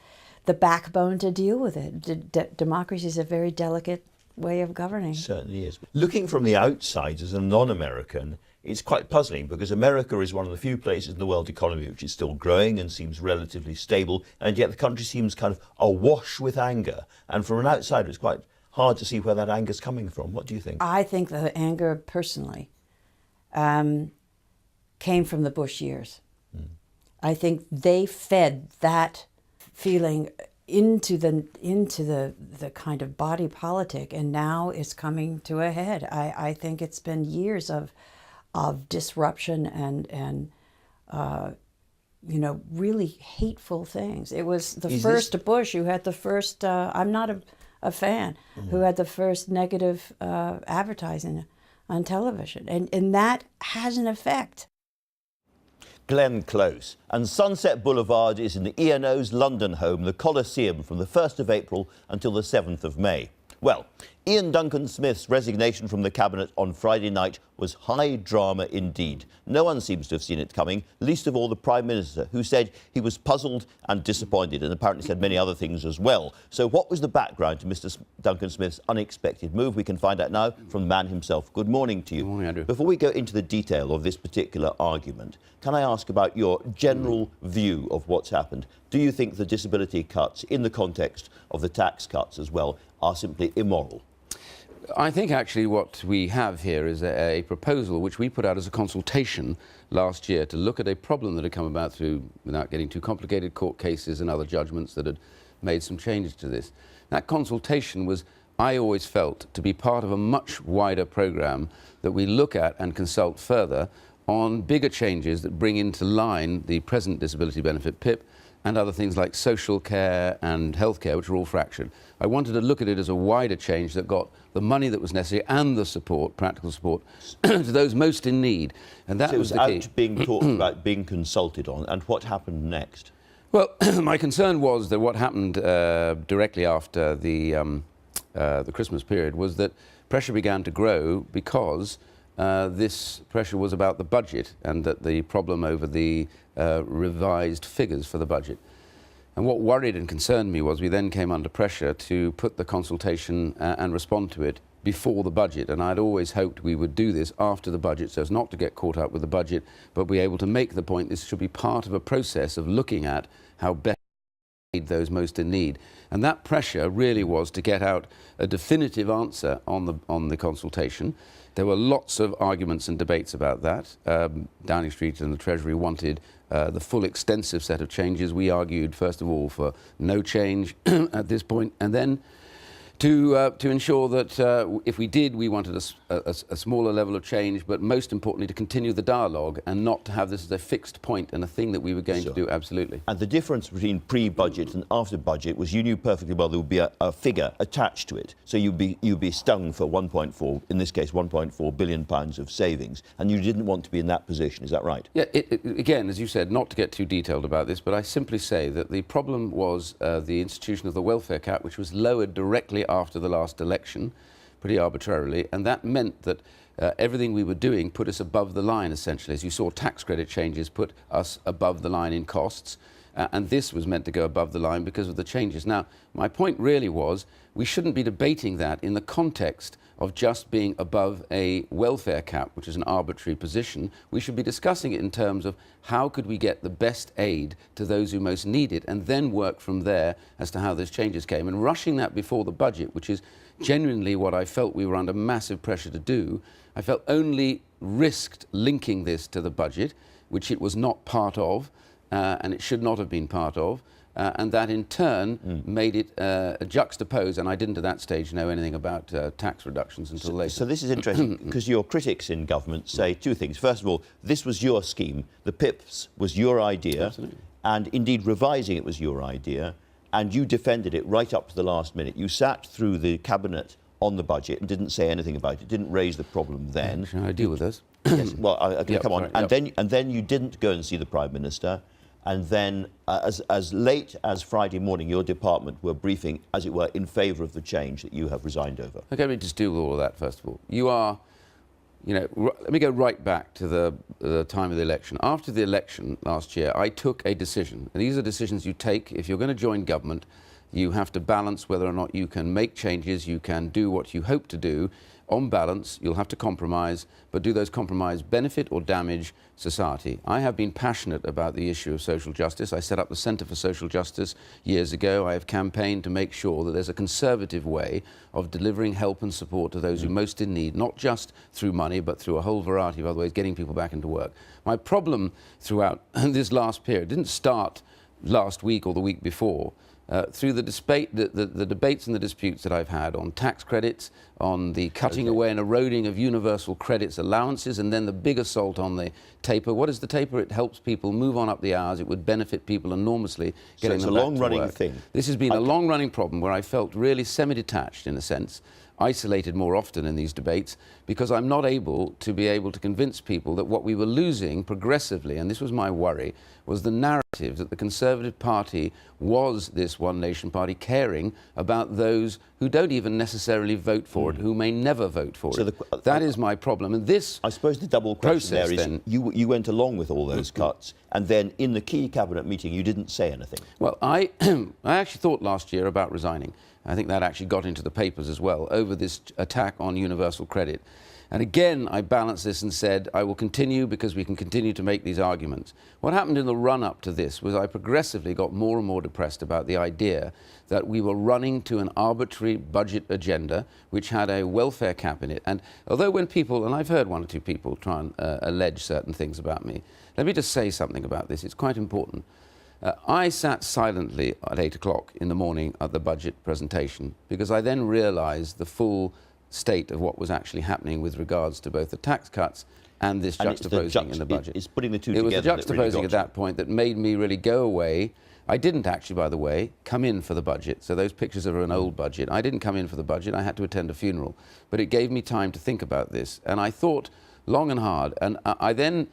[SPEAKER 12] backbone to deal with it. Democracy is a very delicate way of governing.
[SPEAKER 2] It certainly is. Looking from the outside as a non-American, it's quite puzzling because America is one of the few places in the world economy which is still growing and seems relatively stable, and yet the country seems kind of awash with anger. And from an outsider, it's quite hard to see where that anger is coming from. What do you think?
[SPEAKER 12] I think the anger, personally, came from the Bush years. I think they fed that feeling into the kind of body politic, and now it's coming to a head. I think it's been years of disruption and really hateful things. It was the first Bush who had the first, I'm not a fan, who had the first negative advertising on television. And that has an effect.
[SPEAKER 2] Glenn Close. And Sunset Boulevard is in the E&O's London home, the Coliseum, from the 1st of April until the 7th of May. Well, Ian Duncan-Smith's resignation from the Cabinet on Friday night was high drama indeed. No one seems to have seen it coming, least of all the Prime Minister, who said he was puzzled and disappointed, and apparently said many other things as well. So what was the background to Mr. Duncan-Smith's unexpected move? We can find out now from the man himself. Good morning to you.
[SPEAKER 13] Good morning, Andrew.
[SPEAKER 2] Before we go into the detail of this particular argument, can I ask about your general view of what's happened? Do you think the disability cuts, in the context of the tax cuts as well, are simply immoral?
[SPEAKER 13] I think actually what we have here is a proposal which we put out as a consultation last year to look at a problem that had come about through, without getting too complicated, court cases and other judgments that had made some changes to this. That consultation was, I always felt, to be part of a much wider programme that we look at and consult further on bigger changes that bring into line the present disability benefit PIP and other things like social care and healthcare, which are all fractured. I wanted to look at it as a wider change that got the money that was necessary and the support, practical support, to those most in need. And that was the key.
[SPEAKER 2] Out being talked about, being consulted on, and what happened next?
[SPEAKER 13] Well, my concern was that what happened directly after the Christmas period was that pressure began to grow because this pressure was about the budget and that the problem over the revised figures for the budget. And what worried and concerned me was we then came under pressure to put the consultation and respond to it before the budget. And I'd always hoped we would do this after the budget so as not to get caught up with the budget, but be able to make the point this should be part of a process of looking at how best to aid those most in need. And that pressure really was to get out a definitive answer on the consultation. There were lots of arguments and debates about that. Downing Street and the Treasury wanted the full extensive set of changes. We argued, first of all, for no change at this point, and then to ensure that if we did, we wanted a smaller level of change, but most importantly to continue the dialogue and not to have this as a fixed point and a thing that we were going to do absolutely.
[SPEAKER 2] And the difference between pre-budget and after budget was you knew perfectly well there would be a figure attached to it. So you'd be stung for 1.4, in this case 1.4 billion pounds of savings, and you didn't want to be in that position, is that right?
[SPEAKER 13] Yeah, again, as you said, not to get too detailed about this, but I simply say that the problem was the institution of the welfare cap, which was lowered directly after the last election, pretty arbitrarily, and that meant that everything we were doing put us above the line, essentially. As you saw, tax credit changes put us above the line in costs, and this was meant to go above the line because of the changes. Now, my point really was we shouldn't be debating that in the context of just being above a welfare cap, which is an arbitrary position. We should be discussing it in terms of how could we get the best aid to those who most need it, and then work from there as to how those changes came. And rushing that before the budget, which is genuinely what I felt we were under massive pressure to do, I felt only risked linking this to the budget, which it was not part of, and it should not have been part of. And that in turn made it juxtapose, and I didn't at that stage know anything about tax reductions until later.
[SPEAKER 2] So this is interesting because your critics in government say two things. First of all, this was your scheme, the PIPs was your idea,
[SPEAKER 13] Absolutely.
[SPEAKER 2] And indeed revising it was your idea, and you defended it right up to the last minute. You sat through the cabinet on the budget and didn't say anything about it, didn't raise the problem then.
[SPEAKER 13] Shall I deal with this?
[SPEAKER 2] Yes, well, come on.
[SPEAKER 13] Sorry,
[SPEAKER 2] And then you didn't go and see the Prime Minister. And then, as late as Friday morning, your department were briefing, as it were, in favour of the change that you have resigned over.
[SPEAKER 13] Okay, let me just deal with all of that first of all. You are, let me go right back to the time of the election. After the election last year, I took a decision. And these are decisions you take if you're going to join government. You have to balance whether or not you can make changes, you can do what you hope to do. On balance, you'll have to compromise, but do those compromises benefit or damage society? I have been passionate about the issue of social justice. I set up the Centre for Social Justice years ago. I have campaigned to make sure that there's a conservative way of delivering help and support to those who most in need, not just through money, but through a whole variety of other ways, getting people back into work. My problem throughout this last period didn't start last week or the week before. Through the debates and the disputes that I've had on tax credits, on the cutting away and eroding of universal credits allowances, and then the big assault on the taper. What is the taper? It helps people move on up the hours. It would benefit people enormously getting them back to work.
[SPEAKER 2] So it's a long-running thing.
[SPEAKER 13] This has been a long-running problem where I felt really semi-detached, in a sense, isolated more often in these debates, because I'm not able to convince people that what we were losing progressively, and this was my worry, was the narrative that the Conservative Party was this one nation party caring about those who don't even necessarily vote for it, who may never vote for it. That is my problem. And this,
[SPEAKER 2] I suppose the double question there is,
[SPEAKER 13] then,
[SPEAKER 2] you went along with all those cuts, and then in the key cabinet meeting you didn't say anything.
[SPEAKER 13] Well, I actually thought last year about resigning. I think that actually got into the papers as well, over this attack on universal credit. And again, I balanced this and said, I will continue because we can continue to make these arguments. What happened in the run-up to this was I progressively got more and more depressed about the idea that we were running to an arbitrary budget agenda which had a welfare cap in it. And although when people, and I've heard one or two people try and allege certain things about me, let me just say something about this. It's quite important. I sat silently at 8 o'clock in the morning at the budget presentation because I then realised the full state of what was actually happening with regards to both the tax cuts and this juxtaposing in the budget.
[SPEAKER 2] It's putting the two together.
[SPEAKER 13] It was the juxtaposing at that point that made me really go away. I didn't actually, by the way, come in for the budget. So those pictures are an old budget. I didn't come in for the budget. I had to attend a funeral. But it gave me time to think about this. And I thought long and hard. And I then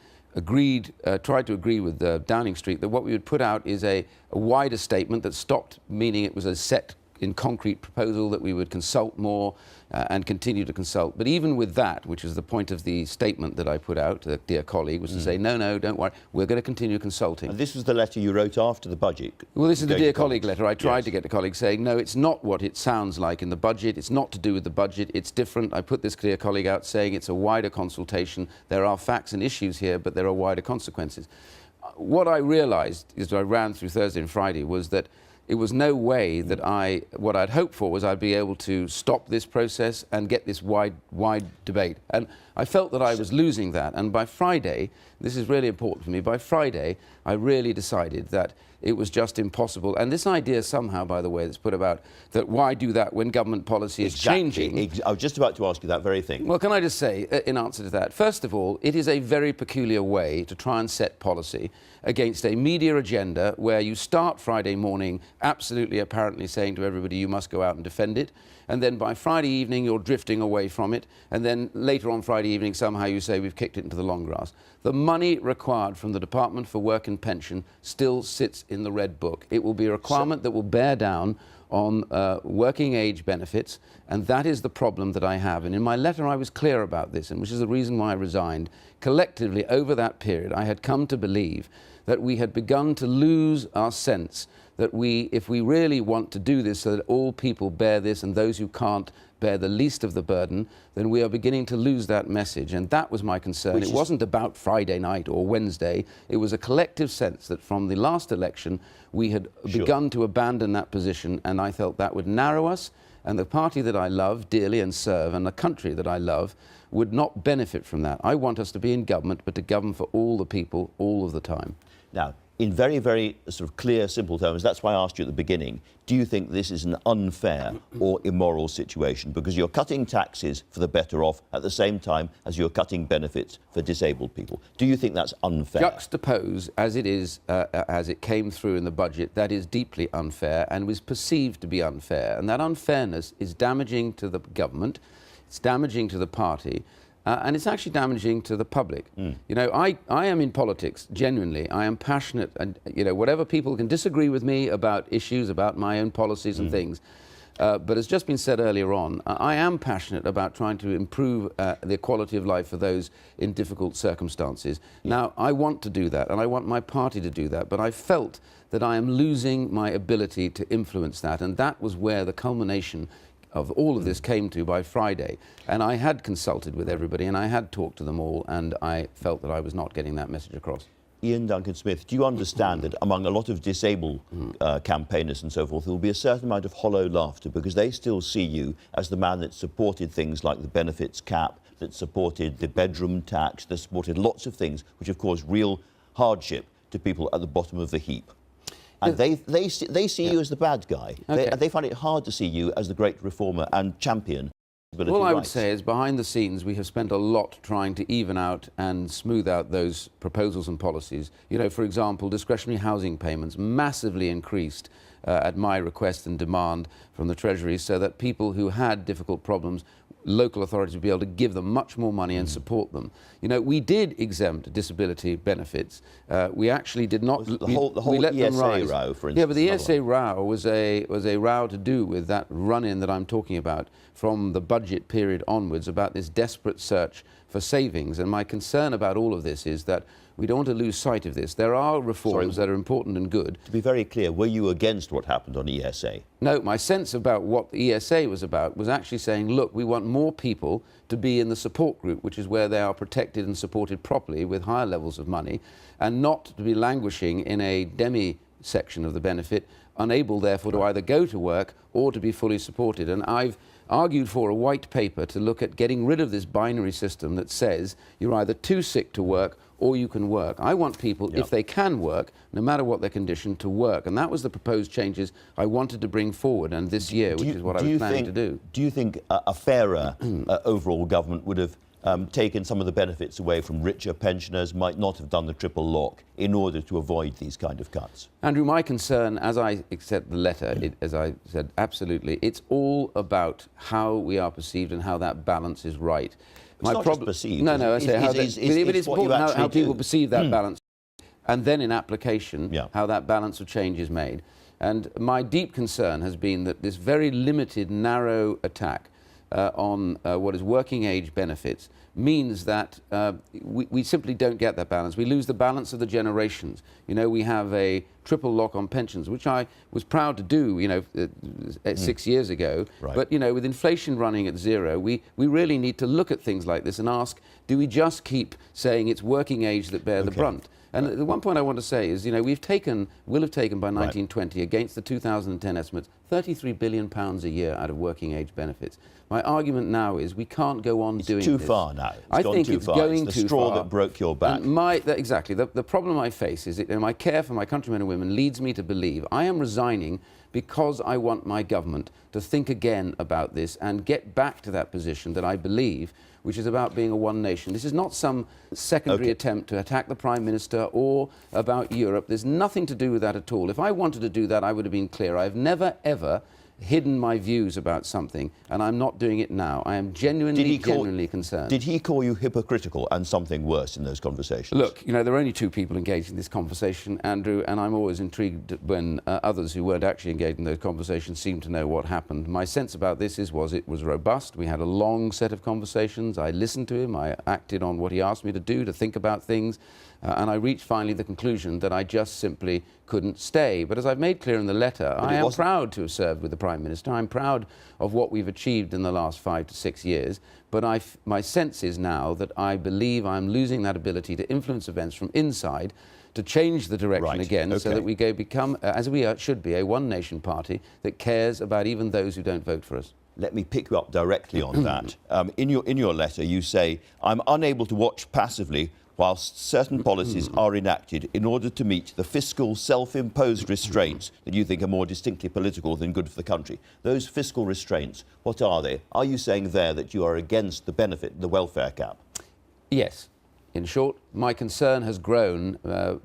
[SPEAKER 13] tried to agree with Downing Street that what we would put out is a wider statement that stopped meaning it was a set in concrete proposal, that we would consult more and continue to consult. But even with that, which is the point of the statement that I put out, dear colleague, was to say, no, don't worry, we're going to continue consulting.
[SPEAKER 2] And this was the letter you wrote after the budget?
[SPEAKER 13] Well, this is the dear colleague letter. I tried to get the colleague saying, no, it's not what it sounds like in the budget. It's not to do with the budget. It's different. I put this dear colleague out saying it's a wider consultation. There are facts and issues here, but there are wider consequences. What I realised as I ran through Thursday and Friday was that it was no way that what I'd hoped for was I'd be able to stop this process and get this wide debate. And I felt that I was losing that. And by Friday, this is really important for me, by Friday, I really decided that it was just impossible. And this idea somehow, by the way, that's put about, that why do that when government policy is changing?
[SPEAKER 2] I was just about to ask you that very thing.
[SPEAKER 13] Well, can I just say, in answer to that, first of all, it is a very peculiar way to try and set policy against a media agenda where you start Friday morning absolutely apparently saying to everybody you must go out and defend it, and then by Friday evening you're drifting away from it, and then later on Friday evening somehow you say we've kicked it into the long grass. The money required from the Department for Work and Pension still sits in the Red Book. It will be a requirement that will bear down on working age benefits, and that is the problem that I have. And in my letter I was clear about this, and which is the reason why I resigned. Collectively over that period I had come to believe that we had begun to lose our sense that if we really want to do this so that all people bear this and those who can't bear the least of the burden, then we are beginning to lose that message. And that was my concern. It wasn't about Friday night or Wednesday. It was a collective sense that from the last election we had begun to abandon that position, and I felt that would narrow us, and the party that I love dearly and serve and the country that I love would not benefit from that. I want us to be in government, but to govern for all the people all of the time.
[SPEAKER 2] Now, in very, very sort of clear, simple terms, that's why I asked you at the beginning, do you think this is an unfair or immoral situation? Because you're cutting taxes for the better off at the same time as you're cutting benefits for disabled people. Do you think that's unfair?
[SPEAKER 13] Juxtapose as it is, as it came through in the budget, that is deeply unfair and was perceived to be unfair. And that unfairness is damaging to the government, it's damaging to the party, and it's actually damaging to the public. You know, I am in politics, genuinely. I am passionate, and, you know, whatever people can disagree with me about issues, about my own policies and things, but as just been said earlier on, I am passionate about trying to improve the quality of life for those in difficult circumstances. Now, I want to do that, and I want my party to do that, but I felt that I am losing my ability to influence that, and that was where the culmination of all of this came to by Friday. And I had consulted with everybody and I had talked to them all, and I felt that I was not getting that message across.
[SPEAKER 2] Ian Duncan Smith, do you understand that among a lot of disabled campaigners and so forth, there will be a certain amount of hollow laughter because they still see you as the man that supported things like the benefits cap, that supported the bedroom tax, that supported lots of things which have caused real hardship to people at the bottom of the heap? And they see you as the bad guy.
[SPEAKER 13] Okay.
[SPEAKER 2] They find it hard to see you as the great reformer and champion
[SPEAKER 13] All I would say is behind the scenes we have spent a lot trying to even out and smooth out those proposals and policies. You know, for example, discretionary housing payments massively increased at my request and demand from the Treasury, so that people who had difficult problems, local authorities would be able to give them much more money and support them. You know, we did exempt disability benefits. We actually did not.
[SPEAKER 2] The whole ESA row, for instance.
[SPEAKER 13] Yeah, but the ESA row was a row to do with that run-in that I'm talking about from the budget period onwards, about this desperate search for savings. And my concern about all of this is that we don't want to lose sight of this. There are reforms that are important and good.
[SPEAKER 2] To be very clear, were you against what happened on ESA?
[SPEAKER 13] No, my sense about what the ESA was about was actually saying, look, we want more people to be in the support group, which is where they are protected and supported properly with higher levels of money, and not to be languishing in a demi-section of the benefit, unable, therefore, to either go to work or to be fully supported. And I've argued for a white paper to look at getting rid of this binary system that says you're either too sick to work or you can work. I want people, if they can work, no matter what their condition, to work. And that was the proposed changes I wanted to bring forward, and this year, which is what I was planning to do.
[SPEAKER 2] Do you think a fairer overall government would have taken some of the benefits away from richer pensioners, might not have done the triple lock in order to avoid these kind of cuts?
[SPEAKER 13] Andrew, my concern, as I accept the letter, as I said, absolutely, it's all about how we are perceived and how that balance is right.
[SPEAKER 2] It's not just perceived.
[SPEAKER 13] No, I say it's important how people perceive that balance, and then in application, how that balance of change is made. And my deep concern has been that this very limited, narrow attack on what is working age benefits means that we simply don't get that balance. We lose the balance of the generations. You know, we have a triple lock on pensions, which I was proud to do, you know, 6 years ago.
[SPEAKER 2] Right.
[SPEAKER 13] But, you know, with inflation running at zero, we really need to look at things like this and ask, do we just keep saying it's working age that bear the brunt? And the one point I want to say is, you know, will have taken by 1920, against the 2010 estimates, £33 billion a year out of working age benefits. My argument now is we can't go on doing this.
[SPEAKER 2] It's too far now.
[SPEAKER 13] I think it's going too far.
[SPEAKER 2] It's the straw that broke your back.
[SPEAKER 13] Exactly. The problem I face is that my care for my countrymen and women leads me to believe I am resigning because I want my government to think again about this and get back to that position that I believe, which is about being a one nation. This is not some secondary attempt to attack the Prime Minister or about Europe. There's nothing to do with that at all. If I wanted to do that, I would have been clear. I've never, ever hidden my views about something, and I'm not doing it now. I am genuinely concerned.
[SPEAKER 2] Did he call you hypocritical and something worse in those conversations?
[SPEAKER 13] Look, you know, there are only two people engaged in this conversation, Andrew, and I'm always intrigued when others who weren't actually engaged in those conversations seem to know what happened. My sense about this it was robust. We had a long set of conversations. I listened to him. I acted on what he asked me to do, to think about things. And I reached finally the conclusion that I just simply couldn't stay. But as I've made clear in the letter, I am proud to have served with the Prime Minister. I'm proud of what we've achieved in the last 5 to 6 years. But my sense is now that I believe I'm losing that ability to influence events from inside, to change the direction again, so that we become, as we should be, a one-nation party that cares about even those who don't vote for us.
[SPEAKER 2] Let me pick you up directly on that. In your letter, you say, I'm unable to watch passively whilst certain policies are enacted in order to meet the fiscal self-imposed restraints that you think are more distinctly political than good for the country. Those fiscal restraints, what are they? Are you saying there that you are against the benefit, the welfare cap?
[SPEAKER 13] Yes. In short, my concern has grown,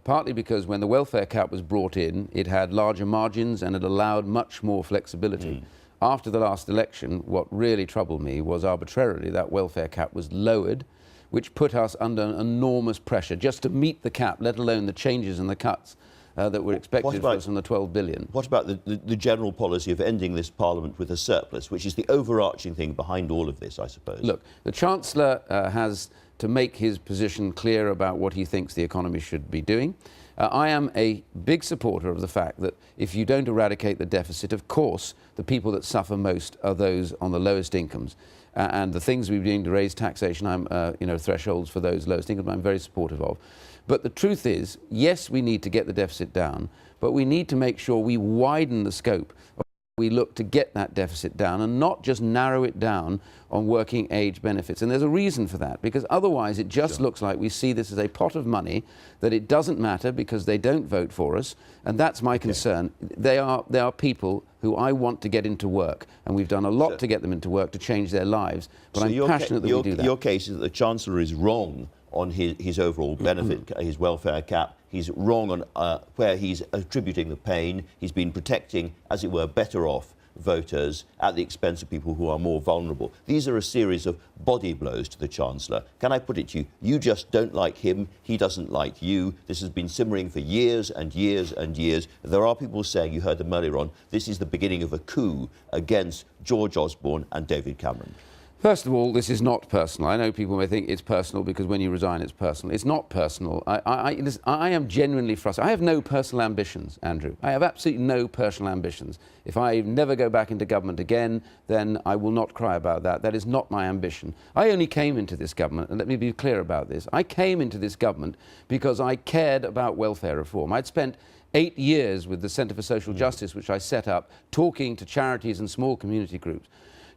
[SPEAKER 13] partly because when the welfare cap was brought in, it had larger margins and it allowed much more flexibility. After the last election, what really troubled me was arbitrarily that welfare cap was lowered, which put us under enormous pressure just to meet the cap, let alone the changes and the cuts that were expected for us from the 12 billion.
[SPEAKER 2] What about the general policy of ending this Parliament with a surplus, which is the overarching thing behind all of this, I suppose?
[SPEAKER 13] Look, the Chancellor has to make his position clear about what he thinks the economy should be doing. I am a big supporter of the fact that if you don't eradicate the deficit, of course, the people that suffer most are those on the lowest incomes. And the things we're doing to raise taxation, thresholds for those lowest incomes, I'm very supportive of. But the truth is, yes, we need to get the deficit down, but we need to make sure we widen the scope we look to get that deficit down and not just narrow it down on working age benefits. And there's a reason for that, because otherwise it just looks like we see this as a pot of money, that it doesn't matter because they don't vote for us. And that's my concern. They are people who I want to get into work, and we've done a lot to get them into work to change their lives. But I'm passionate that we do that.
[SPEAKER 2] Your case is that the Chancellor is wrong on his overall benefit, his welfare cap. He's wrong on where he's attributing the pain. He's been protecting, as it were, better off voters at the expense of people who are more vulnerable. These are a series of body blows to the Chancellor. Can I put it to you? You just don't like him. He doesn't like you. This has been simmering for years and years and years. There are people saying, you heard them earlier on, this is the beginning of a coup against George Osborne and David Cameron.
[SPEAKER 13] First of all, this is not personal. I know people may think it's personal because when you resign, it's personal. It's not personal. I am genuinely frustrated. I have no personal ambitions, Andrew. I have absolutely no personal ambitions. If I never go back into government again, then I will not cry about that. That is not my ambition. I only came into this government, and let me be clear about this. I came into this government because I cared about welfare reform. I'd spent 8 years with the Centre for Social Justice, which I set up, talking to charities and small community groups,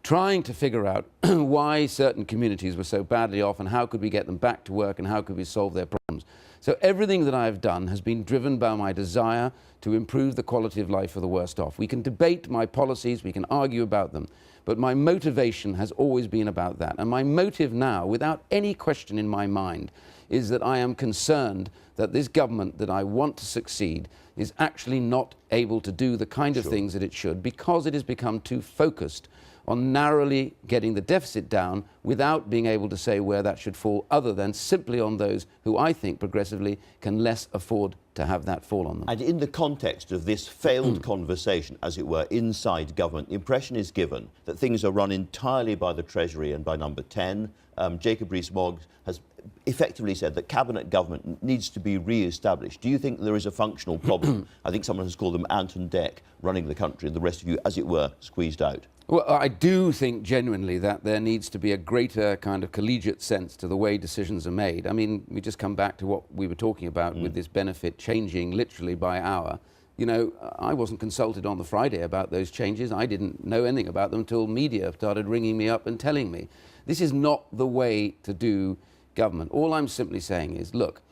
[SPEAKER 13] trying to figure out why certain communities were so badly off and how could we get them back to work and how could we solve their problems. So everything that I've done has been driven by my desire to improve the quality of life for the worst off. We can debate my policies, we can argue about them, but my motivation has always been about that. And my motive now, without any question in my mind, is that I am concerned that this government that I want to succeed is actually not able to do the kind of things that it should, because it has become too focused on narrowly getting the deficit down without being able to say where that should fall, other than simply on those who I think progressively can less afford to have that fall on them.
[SPEAKER 2] And in the context of this failed conversation, as it were, inside government, the impression is given that things are run entirely by the Treasury and by Number 10. Jacob Rees-Mogg has effectively said that cabinet government needs to be re-established. Do you think there is a functional problem? I think someone has called them Ant and Dec running the country, and the rest of you, as it were, squeezed out.
[SPEAKER 13] Well, I do think genuinely that there needs to be a greater kind of collegiate sense to the way decisions are made. I mean, we just come back to what we were talking about with this benefit changing literally by hour. You know, I wasn't consulted on the Friday about those changes. I didn't know anything about them until media started ringing me up and telling me. This is not the way to do government. All I'm simply saying is, look,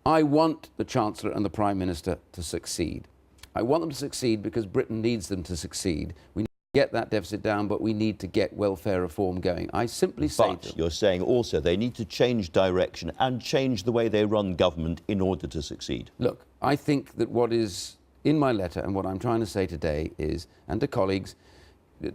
[SPEAKER 13] I want the Chancellor and the Prime Minister to succeed. I want them to succeed because Britain needs them to succeed. We need to get that deficit down, but we need to get welfare reform going. I simply say to them,
[SPEAKER 2] you're saying also they need to change direction and change the way they run government in order to succeed.
[SPEAKER 13] Look, I think that what is in my letter and what I'm trying to say today is, and to colleagues,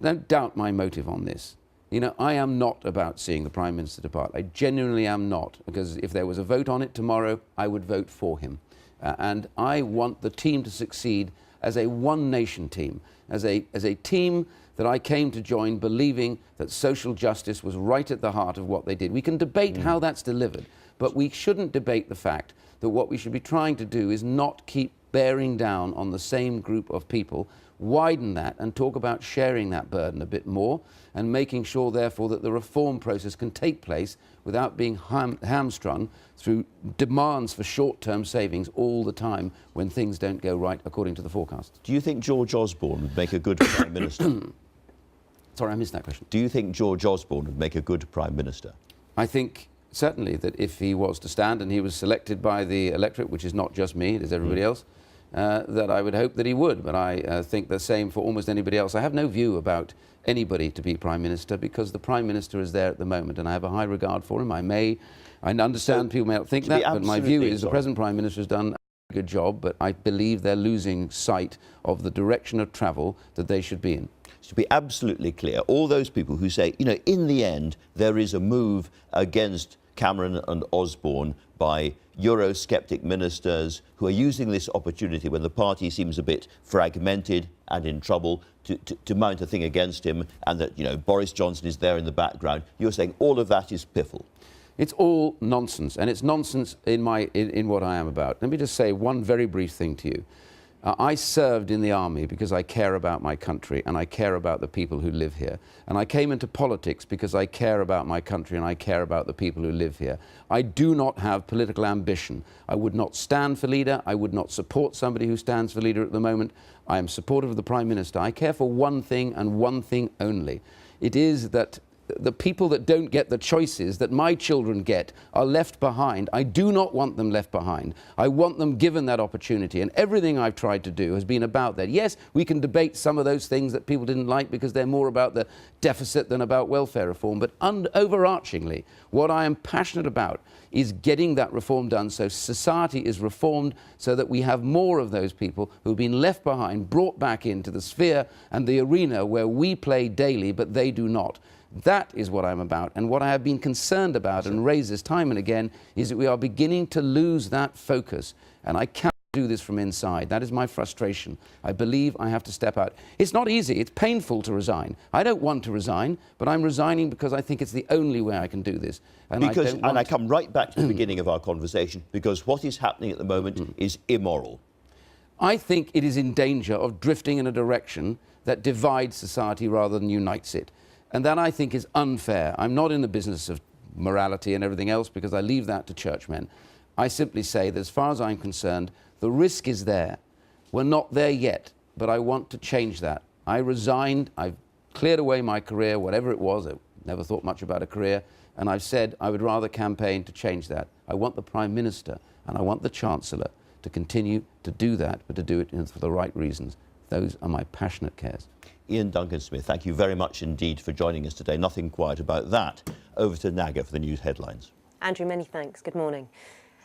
[SPEAKER 13] don't doubt my motive on this. You know, I am not about seeing the Prime Minister depart. I genuinely am not, because if there was a vote on it tomorrow, I would vote for him. And I want the team to succeed as a one-nation team, as a team that I came to join believing that social justice was right at the heart of what they did. We can debate how that's delivered, but we shouldn't debate the fact that what we should be trying to do is not keep bearing down on the same group of people, widen that and talk about sharing that burden a bit more and making sure, therefore, that the reform process can take place without being hamstrung through demands for short-term savings all the time when things don't go right according to the forecast.
[SPEAKER 2] Do you think George Osborne would make a good Prime Minister?
[SPEAKER 13] Sorry, I missed that question.
[SPEAKER 2] Do you think George Osborne would make a good Prime Minister?
[SPEAKER 13] I think certainly that if he was to stand and he was selected by the electorate, which is not just me, it is everybody else, that I would hope that he would. But I think the same for almost anybody else. I have no view about anybody to be Prime Minister because the Prime Minister is there at the moment and I have a high regard for him. I understand people may not think that, but my view is the present Prime Minister has done a good job, but I believe they're losing sight of the direction of travel that they should be in.
[SPEAKER 2] To be absolutely clear, all those people who say, you know, in the end, there is a move against Cameron and Osborne by Eurosceptic ministers who are using this opportunity when the party seems a bit fragmented and in trouble to mount a thing against him, and that, you know, Boris Johnson is there in the background. You're saying all of that is piffle.
[SPEAKER 13] It's all nonsense, and it's nonsense in what I am about. Let me just say one very brief thing to you. I served in the army because I care about my country and I care about the people who live here. And I came into politics because I care about my country and I care about the people who live here. I do not have political ambition. I would not stand for leader. I would not support somebody who stands for leader at the moment. I am supportive of the Prime Minister. I care for one thing and one thing only. It is that the people that don't get the choices that my children get are left behind. I do not want them left behind. I want them given that opportunity. And everything I've tried to do has been about that. Yes, we can debate some of those things that people didn't like because they're more about the deficit than about welfare reform. But overarchingly, what I am passionate about is getting that reform done so society is reformed, so that we have more of those people who've been left behind, brought back into the sphere and the arena where we play daily, but they do not. That is what I'm about, and what I have been concerned about and raised this time and again is that we are beginning to lose that focus, and I cannot do this from inside. That is my frustration. I believe I have to step out. It's not easy. It's painful to resign. I don't want to resign, but I'm resigning because I think it's the only way I can do this. And
[SPEAKER 2] I come right back to the beginning of our conversation, because what is happening at the moment is immoral.
[SPEAKER 13] I think it is in danger of drifting in a direction that divides society rather than unites it. And that, I think, is unfair. I'm not in the business of morality and everything else, because I leave that to churchmen. I simply say that as far as I'm concerned, the risk is there. We're not there yet, but I want to change that. I resigned. I've cleared away my career, whatever it was. I never thought much about a career. And I've said I would rather campaign to change that. I want the Prime Minister and I want the Chancellor to continue to do that, but to do it for the right reasons. Those are my passionate cares.
[SPEAKER 2] Ian Duncan-Smith, thank you very much indeed for joining us today. Nothing quiet about that. Over to Naga for the news headlines.
[SPEAKER 3] Andrew, many thanks. Good morning.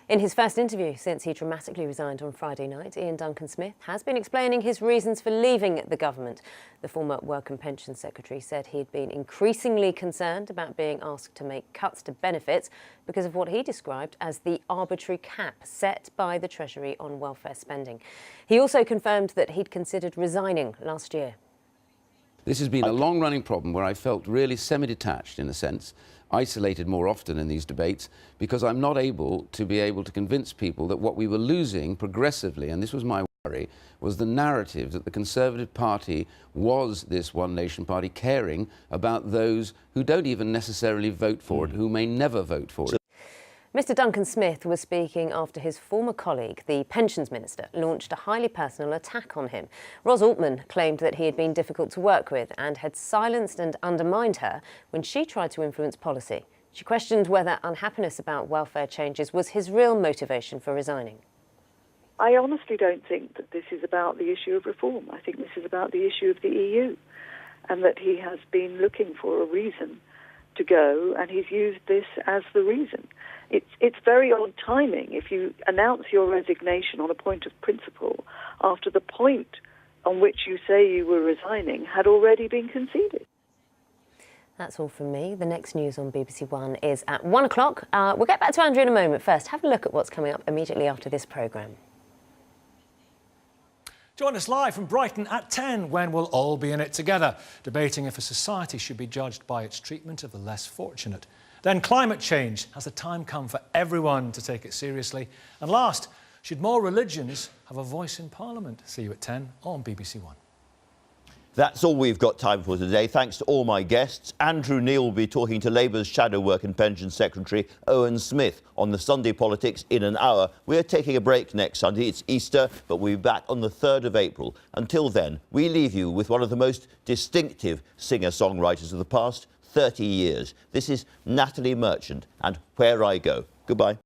[SPEAKER 3] In his first interview since he dramatically resigned on Friday night, Ian Duncan-Smith has been explaining his reasons for leaving the government. The former Work and Pensions Secretary said he'd been increasingly concerned about being asked to make cuts to benefits because of what he described as the arbitrary cap set by the Treasury on welfare spending. He also confirmed that he'd considered resigning last year.
[SPEAKER 13] This has been a long-running problem where I felt really semi-detached, in a sense, isolated more often in these debates, because I'm not able to convince people that what we were losing progressively, and this was my worry, was the narrative that the Conservative Party was this one nation party caring about those who don't even necessarily vote for it, who may never vote for it.
[SPEAKER 3] Mr Duncan-Smith was speaking after his former colleague, the Pensions Minister, launched a highly personal attack on him. Ros Altman claimed that he had been difficult to work with and had silenced and undermined her when she tried to influence policy. She questioned whether unhappiness about welfare changes was his real motivation for resigning.
[SPEAKER 5] I honestly don't think that this is about the issue of reform. I think this is about the issue of the EU, and that he has been looking for a reason to go, and he's used this as the reason. It's very odd timing if you announce your resignation on a point of principle after the point on which you say you were resigning had already been conceded.
[SPEAKER 3] That's all from me. The next news on BBC One is at 1 o'clock. We'll get back to Andrew in a moment. First, have a look at what's coming up immediately after this programme.
[SPEAKER 14] Join us live from Brighton at 10, when we'll all be in it together, debating if a society should be judged by its treatment of the less fortunate. Then climate change. Has the time come for everyone to take it seriously? And last, should more religions have a voice in Parliament? See you at 10 on BBC One.
[SPEAKER 2] That's all we've got time for today. Thanks to all my guests. Andrew Neil will be talking to Labour's Shadow Work and Pensions Secretary Owen Smith on the Sunday Politics in an hour. We're taking a break next Sunday. It's Easter, but we'll be back on the 3rd of April. Until then, we leave you with one of the most distinctive singer-songwriters of the past 30 years. This is Natalie Merchant and Where I Go. Goodbye.